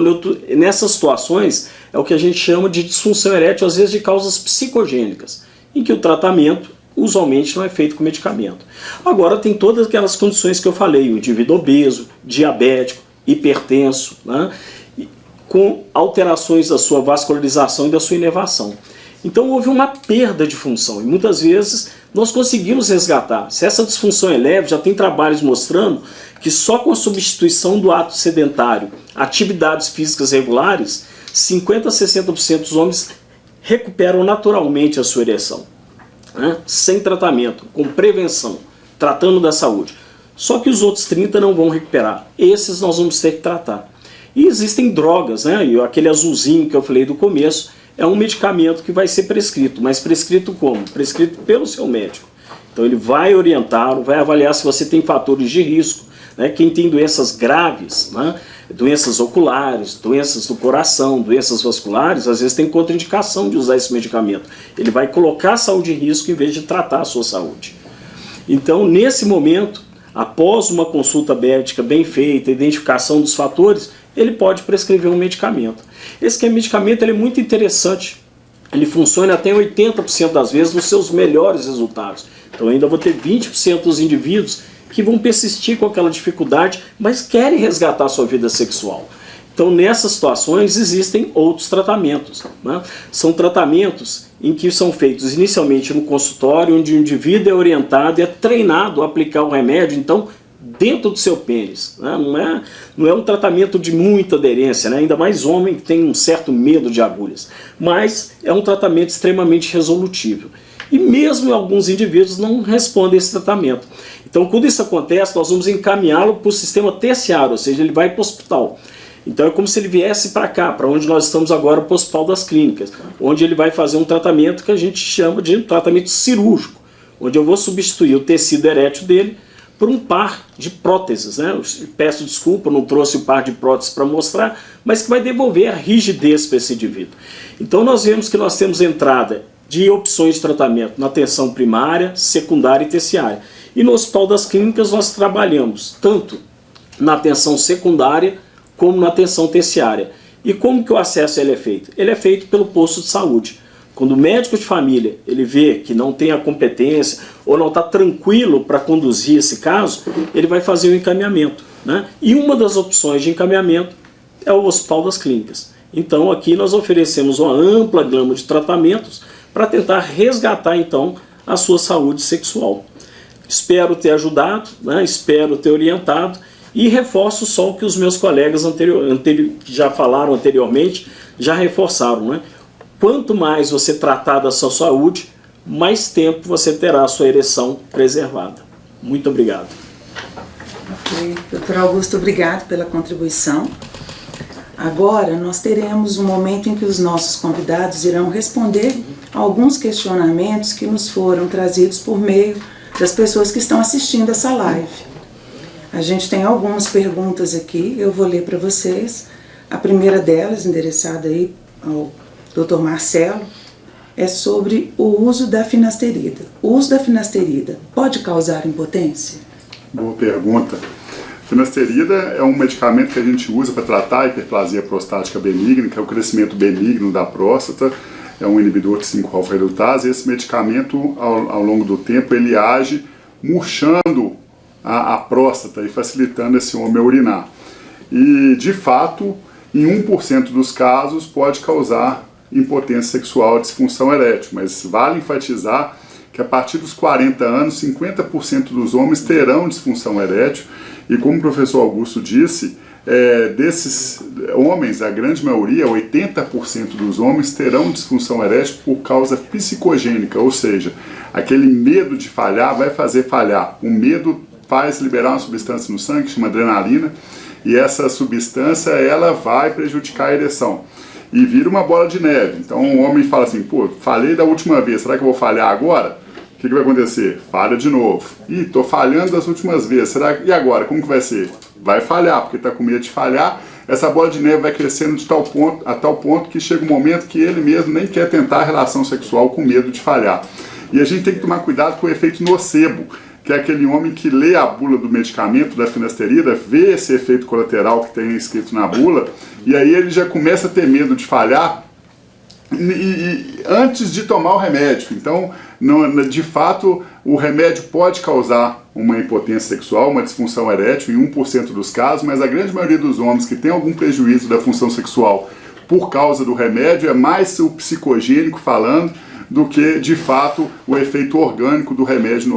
Speaker 4: nessas situações, é o que a gente chama de disfunção erétil, às vezes de causas psicogênicas, em que o tratamento usualmente não é feito com medicamento. Agora, tem todas aquelas condições que eu falei, o indivíduo obeso, diabético, hipertenso, né? Com alterações da sua vascularização e da sua inervação. Então houve uma perda de função e muitas vezes nós conseguimos resgatar. Se essa disfunção é leve, já tem trabalhos mostrando que só com a substituição do ato sedentário, atividades físicas regulares, 50% a 60% dos homens recuperam naturalmente a sua ereção, né? Sem tratamento, com prevenção, tratando da saúde. Só que os outros 30% não vão recuperar. Esses nós vamos ter que tratar. E existem drogas, né? E aquele azulzinho que eu falei do começo é um medicamento que vai ser prescrito, mas prescrito como? Prescrito pelo seu médico. Então ele vai orientá-lo, vai avaliar se você tem fatores de risco, né? Quem tem doenças graves, né? Doenças oculares, doenças do coração, doenças vasculares, às vezes tem contraindicação de usar esse medicamento. Ele vai colocar a saúde em risco em vez de tratar a sua saúde. Então, nesse momento, após uma consulta médica bem feita, identificação dos fatores, ele pode prescrever um medicamento. Esse medicamento ele é muito interessante. Ele funciona até 80% das vezes nos seus melhores resultados. Então ainda vou ter 20% dos indivíduos que vão persistir com aquela dificuldade, mas querem resgatar a sua vida sexual. Então nessas situações existem outros tratamentos, né? São tratamentos em que são feitos inicialmente no consultório, onde o indivíduo é orientado e é treinado a aplicar o remédio, então, dentro do seu pênis, né? Não é um tratamento de muita aderência, né? Ainda mais homem que tem um certo medo de agulhas, mas é um tratamento extremamente resolutivo. E mesmo em alguns indivíduos não respondem a esse tratamento. Então quando isso acontece, nós vamos encaminhá-lo para o sistema terciário, ou seja, ele vai para o hospital. Então é como se ele viesse para cá, para onde nós estamos agora, para o Hospital das Clínicas, onde ele vai fazer um tratamento que a gente chama de tratamento cirúrgico, onde eu vou substituir o tecido erétil dele por um par de próteses, né? Eu peço desculpa, não trouxe o par de próteses para mostrar, mas que vai devolver a rigidez para esse indivíduo. Então nós vemos que nós temos entrada de opções de tratamento na atenção primária, secundária e terciária. E no Hospital das Clínicas nós trabalhamos tanto na atenção secundária como na atenção terciária. E como que o acesso ele é feito? Ele é feito pelo posto de saúde. Quando o médico de família ele vê que não tem a competência ou não está tranquilo para conduzir esse caso, ele vai fazer o encaminhamento, né? E uma das opções de encaminhamento é o Hospital das Clínicas. Então aqui nós oferecemos uma ampla gama de tratamentos para tentar resgatar então a sua saúde sexual. Espero ter ajudado, né? Espero ter orientado e reforço só o que os meus colegas que já falaram anteriormente já reforçaram, né? Quanto mais você tratar da sua saúde, mais tempo você terá a sua ereção preservada. Muito obrigado.
Speaker 1: Ok, doutor Augusto, obrigado pela contribuição. Agora nós teremos um momento em que os nossos convidados irão responder a alguns questionamentos que nos foram trazidos por meio das pessoas que estão assistindo essa live. A gente tem algumas perguntas aqui, eu vou ler para vocês. A primeira delas, endereçada aí ao Dr. Marcelo, é sobre o uso da finasterida. O uso da finasterida pode causar impotência?
Speaker 2: Boa pergunta. Finasterida é um medicamento que a gente usa para tratar a hiperplasia prostática benigna, que é o crescimento benigno da próstata. É um inibidor de 5-alfa-redutase. Esse medicamento, ao longo do tempo, ele age murchando a próstata e facilitando esse homem a urinar. E, de fato, em 1% dos casos pode causar impotência sexual, disfunção erétil, mas vale enfatizar que a partir dos 40 anos, 50% dos homens terão disfunção erétil, e como o professor Augusto disse, desses homens, a grande maioria, 80% dos homens, terão disfunção erétil por causa psicogênica, ou seja, aquele medo de falhar vai fazer falhar. O medo faz liberar uma substância no sangue, que chama adrenalina, e essa substância ela vai prejudicar a ereção. E vira uma bola de neve. Então o homem fala assim, pô, falhei da última vez, será que eu vou falhar agora? O que vai acontecer? Falha de novo. Ih, tô falhando das últimas vezes, e agora? Como que vai ser? Vai falhar, porque está com medo de falhar. Essa bola de neve vai crescendo a tal ponto que chega um momento que ele mesmo nem quer tentar a relação sexual com medo de falhar. E a gente tem que tomar cuidado com o efeito nocebo, que é aquele homem que lê a bula do medicamento, da finasterida, vê esse efeito colateral que tem escrito na bula, e aí ele já começa a ter medo de falhar antes de tomar o remédio. Então, de fato, o remédio pode causar uma impotência sexual, uma disfunção erétil em 1% dos casos, mas a grande maioria dos homens que tem algum prejuízo da função sexual por causa do remédio é mais o psicogênico falando do que, de fato, o efeito orgânico do remédio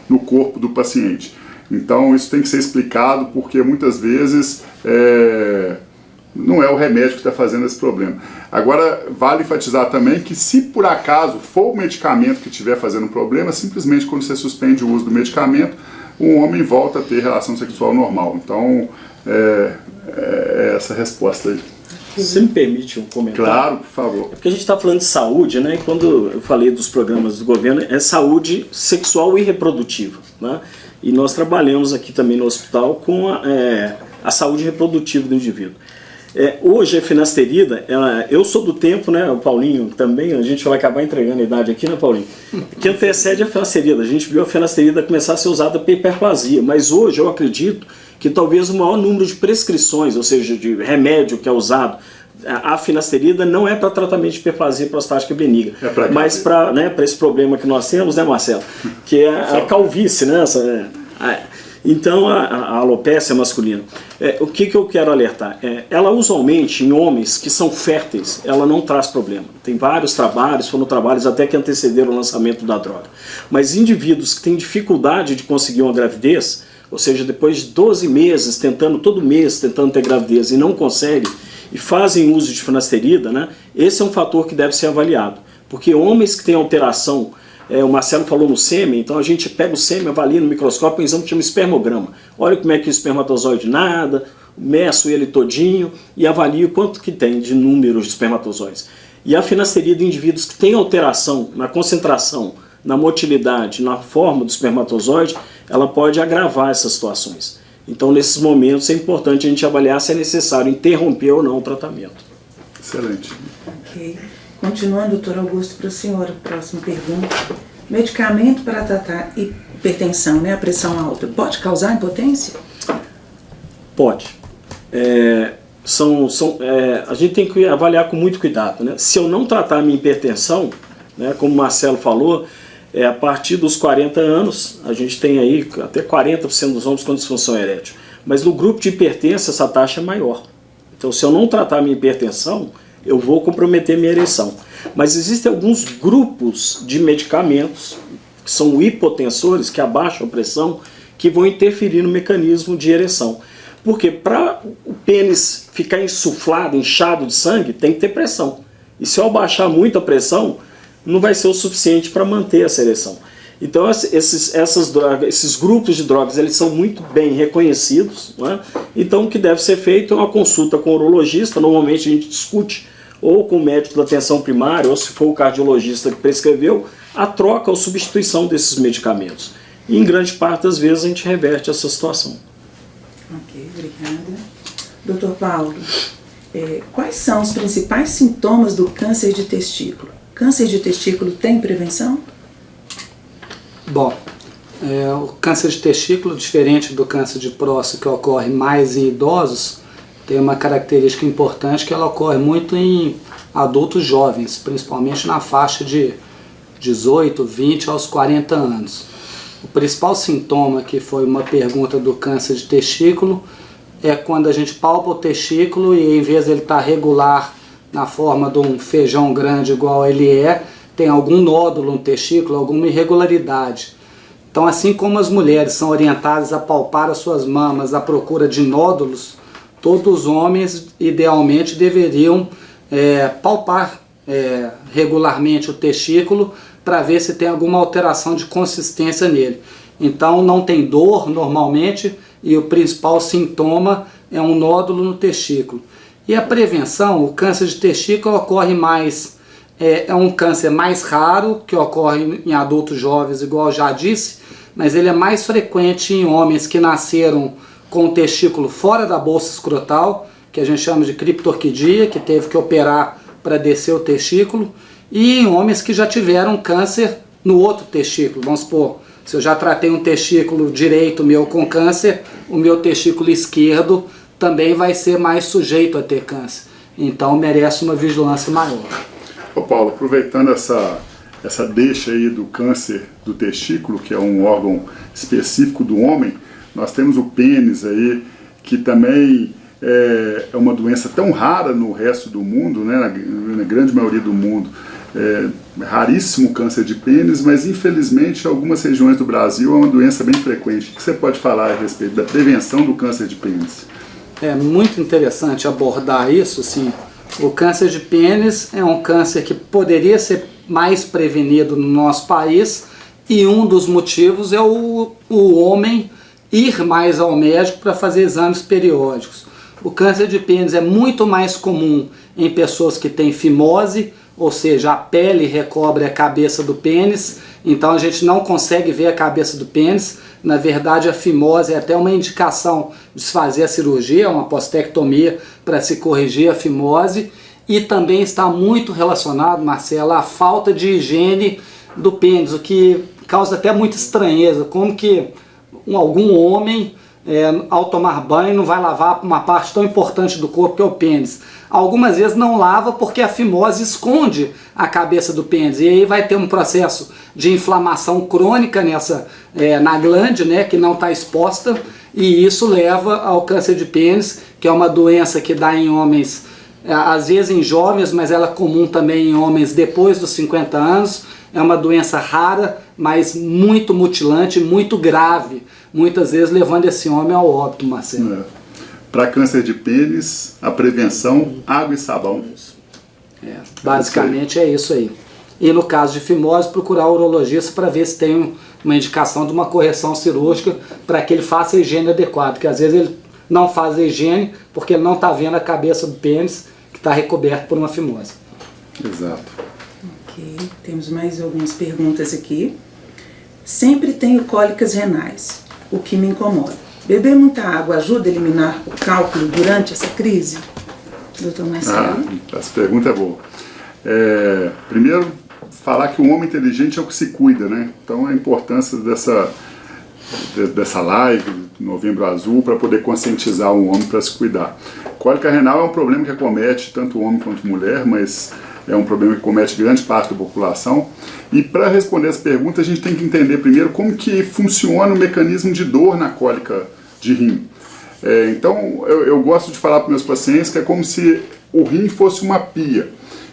Speaker 2: no corpo do paciente. Então, isso tem que ser explicado, porque muitas vezes não é o remédio que está fazendo esse problema. Agora, vale enfatizar também que, se por acaso for o medicamento que estiver fazendo um problema, simplesmente quando você suspende o uso do medicamento, o homem volta a ter relação sexual normal. Então, essa a resposta aí.
Speaker 4: Você me permite um comentário?
Speaker 2: Claro, por favor.
Speaker 4: É porque a gente está falando de saúde, né? E quando eu falei dos programas do governo, é saúde sexual e reprodutiva, né? E nós trabalhamos aqui também no hospital com a saúde reprodutiva do indivíduo. Hoje a finasterida, eu sou do tempo, né, o Paulinho também, a gente vai acabar entregando a idade aqui, né, Paulinho? Que antecede a finasterida. A gente viu a finasterida começar a ser usada para hiperplasia, mas hoje eu acredito que talvez o maior número de prescrições, ou seja, de remédio que é usado, a finasterida não é para tratamento de hiperplasia prostática benigna, mas para esse problema que nós temos, né, Marcelo? Que é a calvície, né? Então, a alopécia masculina. O que eu quero alertar? Ela usualmente, em homens que são férteis, ela não traz problema. Tem vários trabalhos, foram trabalhos até que antecederam o lançamento da droga. Mas indivíduos que têm dificuldade de conseguir uma gravidez, ou seja, depois de 12 meses, todo mês tentando ter gravidez e não conseguem, e fazem uso de finasterida, né? Esse é um fator que deve ser avaliado. Porque homens que têm alteração, o Marcelo falou no sêmen, então a gente pega o sêmen, avalia no microscópio, um exame que chama espermograma. Olha como é que o espermatozoide nada, meço ele todinho e avalio quanto que tem de números de espermatozoides. E a finasterida em indivíduos que têm alteração na concentração, na motilidade, na forma do espermatozoide, ela pode agravar essas situações. Então, nesses momentos, é importante a gente avaliar se é necessário interromper ou não o tratamento.
Speaker 2: Excelente.
Speaker 1: Ok. Continuando, doutor Augusto, para a senhora, próxima pergunta. Medicamento para tratar hipertensão, né, a pressão alta, pode causar impotência?
Speaker 4: Pode. A gente tem que avaliar com muito cuidado, né? Se eu não tratar a minha hipertensão, né, como o Marcelo falou, a partir dos 40 anos, a gente tem aí até 40% dos homens com disfunção erétil. Mas no grupo de hipertensa, essa taxa é maior. Então, se eu não tratar a minha hipertensão, eu vou comprometer minha ereção. Mas existem alguns grupos de medicamentos, que são hipotensores, que abaixam a pressão, que vão interferir no mecanismo de ereção. Porque para o pênis ficar insuflado, inchado de sangue, tem que ter pressão. E se eu abaixar muito a pressão, não vai ser o suficiente para manter essa ereção. Então esses grupos de drogas, eles são muito bem reconhecidos, né? Então o que deve ser feito é uma consulta com o urologista. Normalmente a gente discute ou com o médico da atenção primária, ou se for o cardiologista que prescreveu, a troca ou substituição desses medicamentos. E em grande parte das vezes a gente reverte essa situação.
Speaker 1: Ok, obrigada. Doutor Paulo, quais são os principais sintomas do câncer de testículo? Câncer de testículo tem prevenção?
Speaker 3: Bom, O câncer de testículo, diferente do câncer de próstata, que ocorre mais em idosos, tem uma característica importante, que ela ocorre muito em adultos jovens, principalmente na faixa de 18, 20 aos 40 anos. O principal sintoma, que foi uma pergunta do câncer de testículo, é quando a gente palpa o testículo e, em vez de ele estar regular na forma de um feijão grande igual ele tem algum nódulo no testículo, alguma irregularidade. Então, assim como as mulheres são orientadas a palpar as suas mamas à procura de nódulos, todos os homens, idealmente, deveriam palpar regularmente o testículo para ver se tem alguma alteração de consistência nele. Então, não tem dor normalmente e o principal sintoma é um nódulo no testículo. E a prevenção, o câncer de testículo ocorre mais, é um câncer mais raro, que ocorre em adultos jovens, igual eu já disse, mas ele é mais frequente em homens que nasceram com o testículo fora da bolsa escrotal, que a gente chama de criptorquidia, que teve que operar para descer o testículo, e em homens que já tiveram câncer no outro testículo. Vamos supor, se eu já tratei um testículo direito meu com câncer, o meu testículo esquerdo também vai ser mais sujeito a ter câncer. Então merece uma vigilância maior.
Speaker 2: Ô Paulo, aproveitando essa deixa aí do câncer do testículo, que é um órgão específico do homem, nós temos o pênis aí, que também é uma doença tão rara no resto do mundo, né, na grande maioria do mundo. Raríssimo câncer de pênis, mas infelizmente em algumas regiões do Brasil é uma doença bem frequente. O que você pode falar a respeito da prevenção do câncer de pênis?
Speaker 3: É muito interessante abordar isso, sim. O câncer de pênis é um câncer que poderia ser mais prevenido no nosso país, e um dos motivos é o homem ir mais ao médico para fazer exames periódicos. O câncer de pênis é muito mais comum em pessoas que têm fimose, ou seja, a pele recobre a cabeça do pênis, então a gente não consegue ver a cabeça do pênis. Na verdade, a fimose é até uma indicação de se fazer a cirurgia, uma postectomia, para se corrigir a fimose. E também está muito relacionado, Marcela, à falta de higiene do pênis, o que causa até muita estranheza, como que algum homem, ao tomar banho, não vai lavar uma parte tão importante do corpo que é o pênis. Algumas vezes não lava porque a fimose esconde a cabeça do pênis, e aí vai ter um processo de inflamação crônica na glande, né, que não está exposta, e isso leva ao câncer de pênis, que é uma doença que dá em homens, às vezes em jovens, mas ela é comum também em homens depois dos 50 anos. É uma doença rara, mas muito mutilante, muito grave, muitas vezes levando esse homem ao óbito, Marcelo.
Speaker 2: Para câncer de pênis, a prevenção, água e sabão.
Speaker 3: Basicamente é isso aí. E no caso de fimose, procurar o urologista para ver se tem uma indicação de uma correção cirúrgica para que ele faça a higiene adequada, porque às vezes ele não faz a higiene porque ele não está vendo a cabeça do pênis, que está recoberto por uma fimose.
Speaker 2: Exato.
Speaker 1: Ok, temos mais algumas perguntas aqui. Sempre tenho cólicas renais, o que me incomoda. Beber muita água ajuda a eliminar o cálculo durante essa crise? Doutor Marcelo?
Speaker 2: Essa pergunta é boa. Primeiro, falar que o homem inteligente é o que se cuida, né? Então a importância dessa live, Novembro Azul, para poder conscientizar o homem para se cuidar. Cólica renal é um problema que acomete tanto o homem quanto a mulher, mas é um problema que acomete grande parte da população. E para responder essa pergunta, a gente tem que entender primeiro como que funciona o mecanismo de dor na cólica de rim. Então, eu gosto de falar para meus pacientes que é como se o rim fosse uma pia.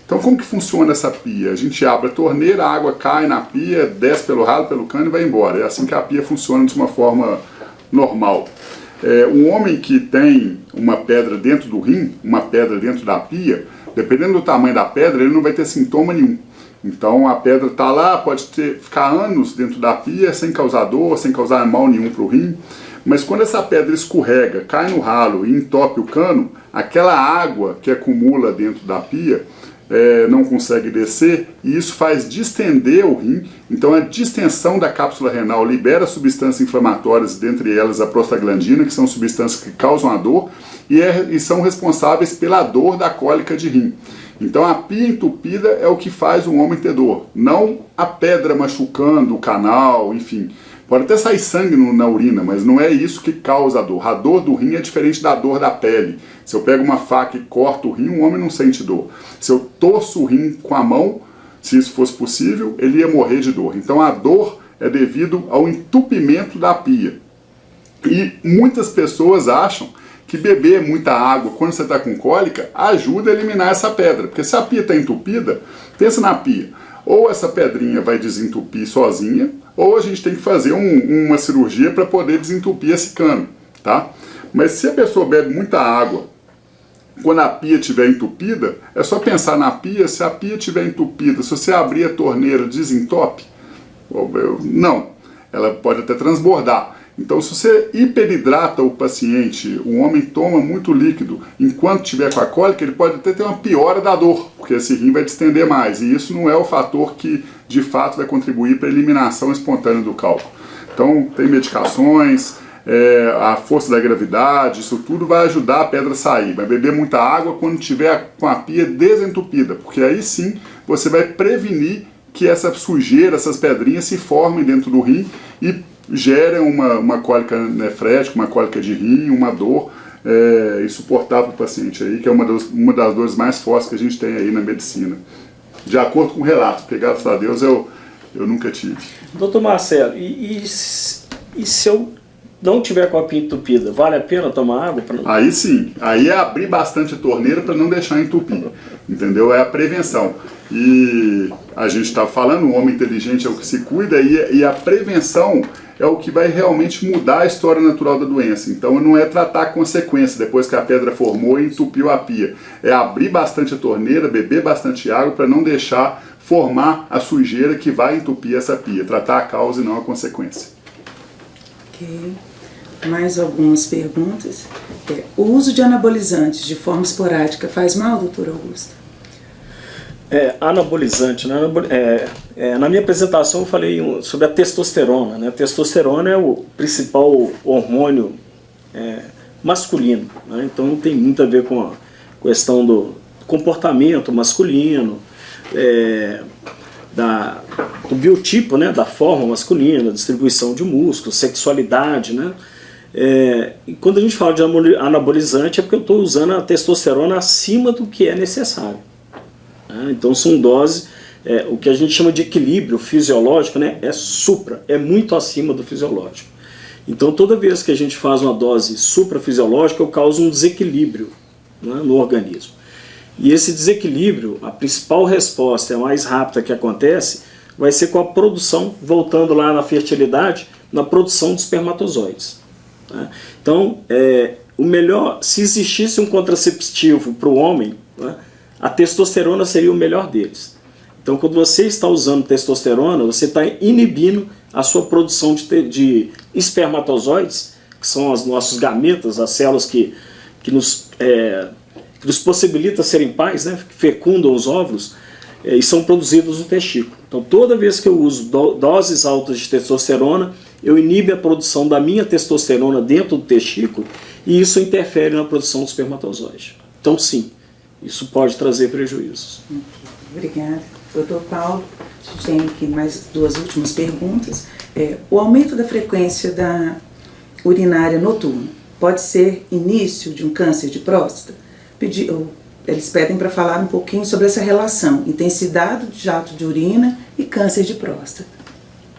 Speaker 2: Então, como que funciona essa pia? A gente abre a torneira, a água cai na pia, desce pelo ralo, pelo cano e vai embora. É assim que a pia funciona de uma forma normal. Um homem que tem uma pedra dentro do rim, uma pedra dentro da pia, dependendo do tamanho da pedra, ele não vai ter sintoma nenhum. Então a pedra está lá, pode ficar anos dentro da pia sem causar dor, sem causar mal nenhum para o rim. Mas quando essa pedra escorrega, cai no ralo e entope o cano, aquela água que acumula dentro da pia não consegue descer, e isso faz distender o rim. Então a distensão da cápsula renal libera substâncias inflamatórias, dentre elas a prostaglandina, que são substâncias que causam a dor e são responsáveis pela dor da cólica de rim. Então a pia entupida é o que faz o homem ter dor, não a pedra machucando o canal, enfim. Pode até sair sangue na urina, mas não é isso que causa a dor. A dor do rim é diferente da dor da pele. Se eu pego uma faca e corto o rim, um homem não sente dor. Se eu torço o rim com a mão, se isso fosse possível, ele ia morrer de dor. Então a dor é devido ao entupimento da pia. E muitas pessoas acham que beber muita água quando você está com cólica ajuda a eliminar essa pedra. Porque se a pia está entupida, pensa na pia. Ou essa pedrinha vai desentupir sozinha, ou a gente tem que fazer uma cirurgia para poder desentupir esse cano, tá? Mas se a pessoa bebe muita água, quando a pia estiver entupida, é só pensar na pia, se a pia estiver entupida, se você abrir a torneira, desentope? Não, ela pode até transbordar. Então, se você hiperidrata o paciente, o homem toma muito líquido, enquanto estiver com a cólica, ele pode até ter uma piora da dor, porque esse rim vai distender mais, e isso não é o fator que, de fato, vai contribuir para a eliminação espontânea do cálculo. Então, tem medicações, a força da gravidade, isso tudo vai ajudar a pedra a sair. Vai beber muita água quando estiver com a pia desentupida, porque aí sim você vai prevenir que essa sujeira, essas pedrinhas se formem dentro do rim e gerem uma cólica nefrética, uma cólica de rim, uma dor insuportável para o paciente aí, que é uma das dores mais fortes que a gente tem aí na medicina. De acordo com o relato, porque graças a Deus eu nunca tive.
Speaker 4: Doutor Marcelo, e se eu não tiver com a pia entupida, vale a pena tomar água?
Speaker 2: Aí sim, aí é abrir bastante a torneira para não deixar entupir, entendeu? É a prevenção. E a gente está falando, o homem inteligente é o que se cuida, e a prevenção é o que vai realmente mudar a história natural da doença. Então não é tratar a consequência, depois que a pedra formou e entupiu a pia. É abrir bastante a torneira, beber bastante água para não deixar formar a sujeira que vai entupir essa pia. Tratar a causa e não a consequência.
Speaker 1: Ok. Mais algumas perguntas. O uso de anabolizantes de forma esporádica faz mal, doutor Augusto?
Speaker 4: Anabolizante, né? Na minha apresentação eu falei sobre a testosterona, né? A testosterona é o principal hormônio masculino, né? Então tem muito a ver com a questão do comportamento masculino, do biotipo, né? Da forma masculina, distribuição de músculos, sexualidade, né? E quando a gente fala de anabolizante é porque eu estou usando a testosterona acima do que é necessário. Então são doses, o que a gente chama de equilíbrio fisiológico, né, é muito acima do fisiológico. Então toda vez que a gente faz uma dose suprafisiológica, eu causo um desequilíbrio, né, no organismo. E esse desequilíbrio, a principal resposta, a mais rápida que acontece, vai ser com a produção, voltando lá na fertilidade, na produção de espermatozoides. Né? Então, o melhor, se existisse um contraceptivo para o homem, né, a testosterona seria o melhor deles. Então, quando você está usando testosterona, você está inibindo a sua produção de espermatozoides, que são os nossos gametas, as células que nos possibilitam serem pais, né, que fecundam os óvulos, e são produzidos no testículo. Então, toda vez que eu uso doses altas de testosterona, eu inibo a produção da minha testosterona dentro do testículo, e isso interfere na produção do espermatozoide. Então, sim, isso pode trazer prejuízos.
Speaker 1: Obrigada. Doutor Paulo, a gente tem aqui mais duas últimas perguntas. O aumento da frequência da urinária noturna pode ser início de um câncer de próstata? Eles pedem para falar um pouquinho sobre essa relação, intensidade de jato de urina e câncer de próstata.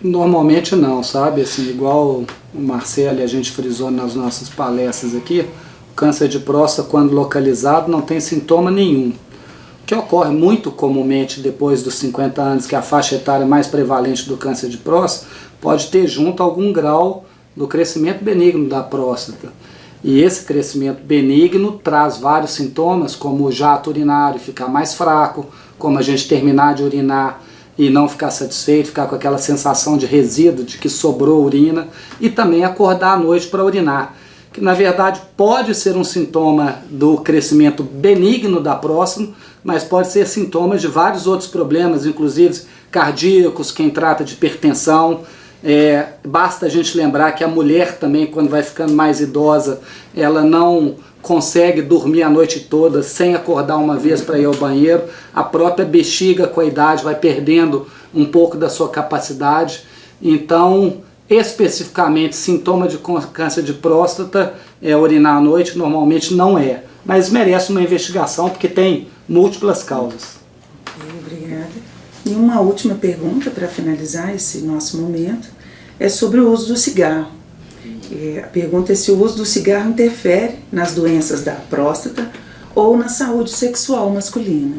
Speaker 3: Normalmente não, sabe? Assim, igual o Marcelo e a gente frisou nas nossas palestras aqui, o câncer de próstata, quando localizado, não tem sintoma nenhum. O que ocorre muito comumente depois dos 50 anos, que é a faixa etária mais prevalente do câncer de próstata, pode ter junto algum grau do crescimento benigno da próstata. E esse crescimento benigno traz vários sintomas, como o jato urinário ficar mais fraco, como a gente terminar de urinar e não ficar satisfeito, ficar com aquela sensação de resíduo, de que sobrou urina, e também acordar à noite para urinar, que na verdade pode ser um sintoma do crescimento benigno da próstata, mas pode ser sintomas de vários outros problemas, inclusive cardíacos, quem trata de hipertensão. Basta a gente lembrar que a mulher também, quando vai ficando mais idosa, ela não consegue dormir a noite toda sem acordar uma vez para ir ao banheiro. A própria bexiga, com a idade, vai perdendo um pouco da sua capacidade. Então, especificamente sintoma de câncer de próstata, urinar à noite, normalmente não é. Mas merece uma investigação porque tem múltiplas causas.
Speaker 1: Obrigada. E uma última pergunta para finalizar esse nosso momento é sobre o uso do cigarro. A pergunta é se o uso do cigarro interfere nas doenças da próstata ou na saúde sexual masculina.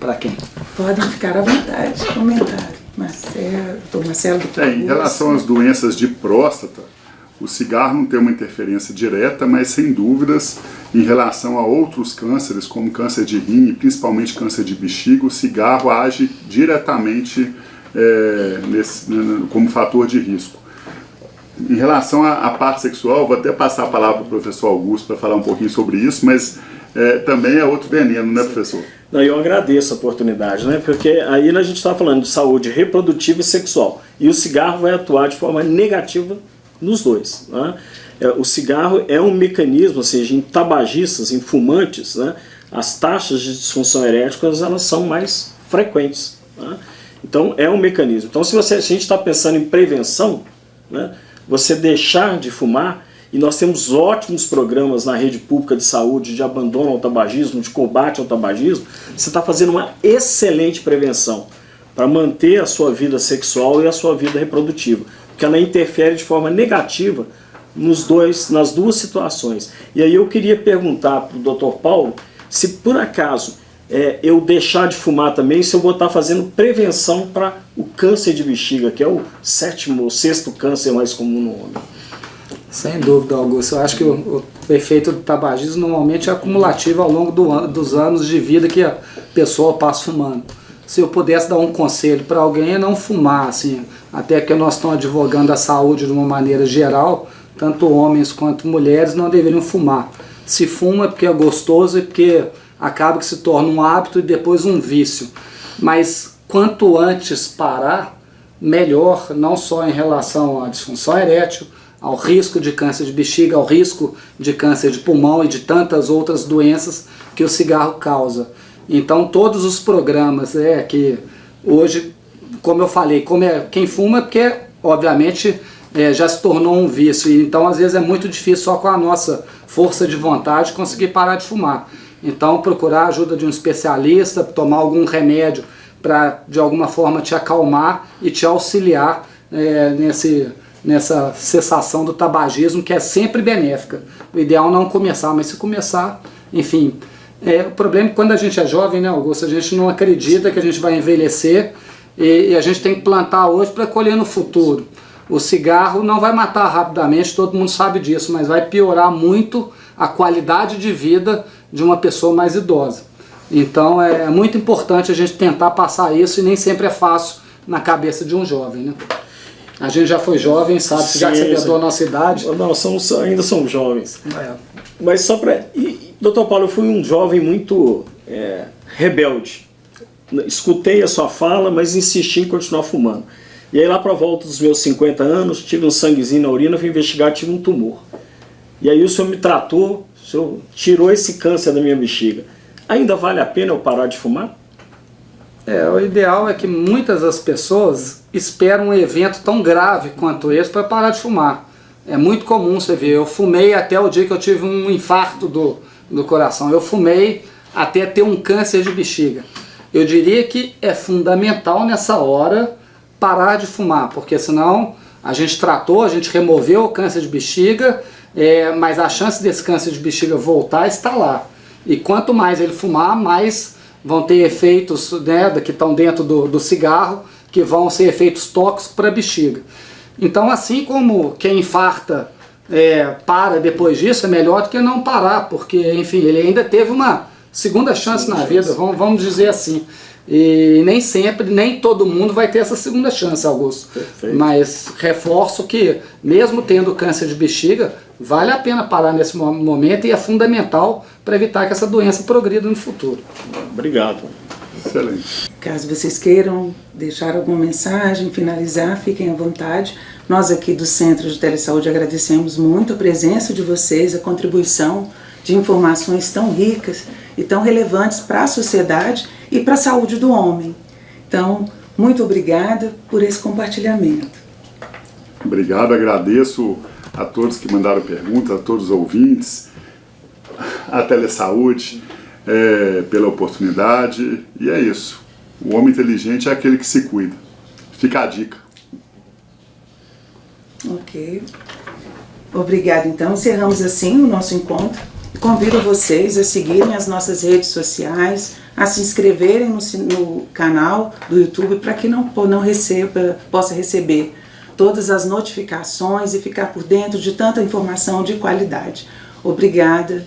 Speaker 3: Para quem?
Speaker 1: Podem ficar à vontade, comentar. Doutor Marcelo, doutor Augusto.
Speaker 2: Em relação às doenças de próstata, o cigarro não tem uma interferência direta, mas sem dúvidas, em relação a outros cânceres, como câncer de rim e principalmente câncer de bexiga, o cigarro age diretamente como fator de risco. Em relação à parte sexual, vou até passar a palavra para o professor Augusto para falar um pouquinho sobre isso, mas também é outro veneno, né, professor?
Speaker 4: Não, eu agradeço a oportunidade, né? Porque aí a gente está falando de saúde reprodutiva e sexual. E o cigarro vai atuar de forma negativa nos dois. Né? O cigarro é um mecanismo, ou seja, em tabagistas, em fumantes, né? As taxas de disfunção erétil elas são mais frequentes. Né? Então é um mecanismo. Então se a gente está pensando em prevenção, né? Você deixar de fumar, e nós temos ótimos programas na rede pública de saúde de abandono ao tabagismo, de combate ao tabagismo, você está fazendo uma excelente prevenção para manter a sua vida sexual e a sua vida reprodutiva, porque ela interfere de forma negativa nas duas situações. E aí eu queria perguntar para o Dr. Paulo se por acaso eu deixar de fumar também, se eu vou estar fazendo prevenção para o câncer de bexiga, que é o sétimo ou sexto câncer mais comum no homem.
Speaker 3: Sem dúvida, Augusto. Eu acho que o efeito do tabagismo normalmente é acumulativo ao longo dos anos de vida que a pessoa passa fumando. Se eu pudesse dar um conselho para alguém é não fumar, assim, até que nós estamos advogando a saúde de uma maneira geral, tanto homens quanto mulheres não deveriam fumar. Se fuma é porque é gostoso e porque acaba que se torna um hábito e depois um vício. Mas quanto antes parar, melhor, não só em relação à disfunção erétil, ao risco de câncer de bexiga, ao risco de câncer de pulmão e de tantas outras doenças que o cigarro causa. Então todos os programas que hoje, como eu falei, quem fuma é porque obviamente já se tornou um vício, então às vezes é muito difícil só com a nossa força de vontade conseguir parar de fumar. Então procurar a ajuda de um especialista, tomar algum remédio para de alguma forma te acalmar e te auxiliar nessa cessação do tabagismo, que é sempre benéfica. O ideal é não começar, mas se começar, enfim. O problema é que quando a gente é jovem, né, Augusto, a gente não acredita que a gente vai envelhecer e a gente tem que plantar hoje para colher no futuro. O cigarro não vai matar rapidamente, todo mundo sabe disso, mas vai piorar muito a qualidade de vida de uma pessoa mais idosa. Então é muito importante a gente tentar passar isso e nem sempre é fácil na cabeça de um jovem, né? A gente já foi jovem, sabe? Sim, já que você perdoou a nossa idade.
Speaker 4: Não, ainda somos jovens. Mas só para... Doutor Paulo, eu fui um jovem muito rebelde. Escutei a sua fala, mas insisti em continuar fumando. E aí lá para a volta dos meus 50 anos, tive um sanguezinho na urina, fui investigar, tive um tumor. E aí o senhor me tratou, o senhor tirou esse câncer da minha bexiga. Ainda vale a pena eu parar de fumar?
Speaker 3: O ideal é que muitas das pessoas esperam um evento tão grave quanto esse para parar de fumar. É muito comum você ver, eu fumei até o dia que eu tive um infarto do coração, eu fumei até ter um câncer de bexiga. Eu diria que é fundamental nessa hora parar de fumar, porque senão a gente tratou, a gente removeu o câncer de bexiga, mas a chance desse câncer de bexiga voltar está lá. E quanto mais ele fumar, mais vão ter efeitos, né, que estão dentro do cigarro, que vão ser efeitos tóxicos para a bexiga. Então, assim como quem infarta para depois disso, é melhor do que não parar, porque, enfim, ele ainda teve uma segunda chance na vida, vamos dizer assim. E nem sempre, nem todo mundo vai ter essa segunda chance, Augusto. Perfeito. Mas reforço que, mesmo tendo câncer de bexiga, vale a pena parar nesse momento e é fundamental para evitar que essa doença progrida no futuro.
Speaker 4: Obrigado.
Speaker 2: Excelente.
Speaker 1: Caso vocês queiram deixar alguma mensagem, finalizar, fiquem à vontade. Nós aqui do Centro de Telesaúde agradecemos muito a presença de vocês, a contribuição de informações tão ricas e tão relevantes para a sociedade e para a saúde do homem. Então, Muito obrigada por esse compartilhamento.
Speaker 2: Obrigado, agradeço a todos que mandaram perguntas, a todos os ouvintes, a Telesaúde, pela oportunidade. E é isso. O homem inteligente é aquele que se cuida. Fica a dica.
Speaker 1: Ok. Obrigada, então. Encerramos assim o nosso encontro. Convido vocês a seguirem as nossas redes sociais, a se inscreverem no canal do YouTube para que possa receber todas as notificações e ficar por dentro de tanta informação de qualidade. Obrigada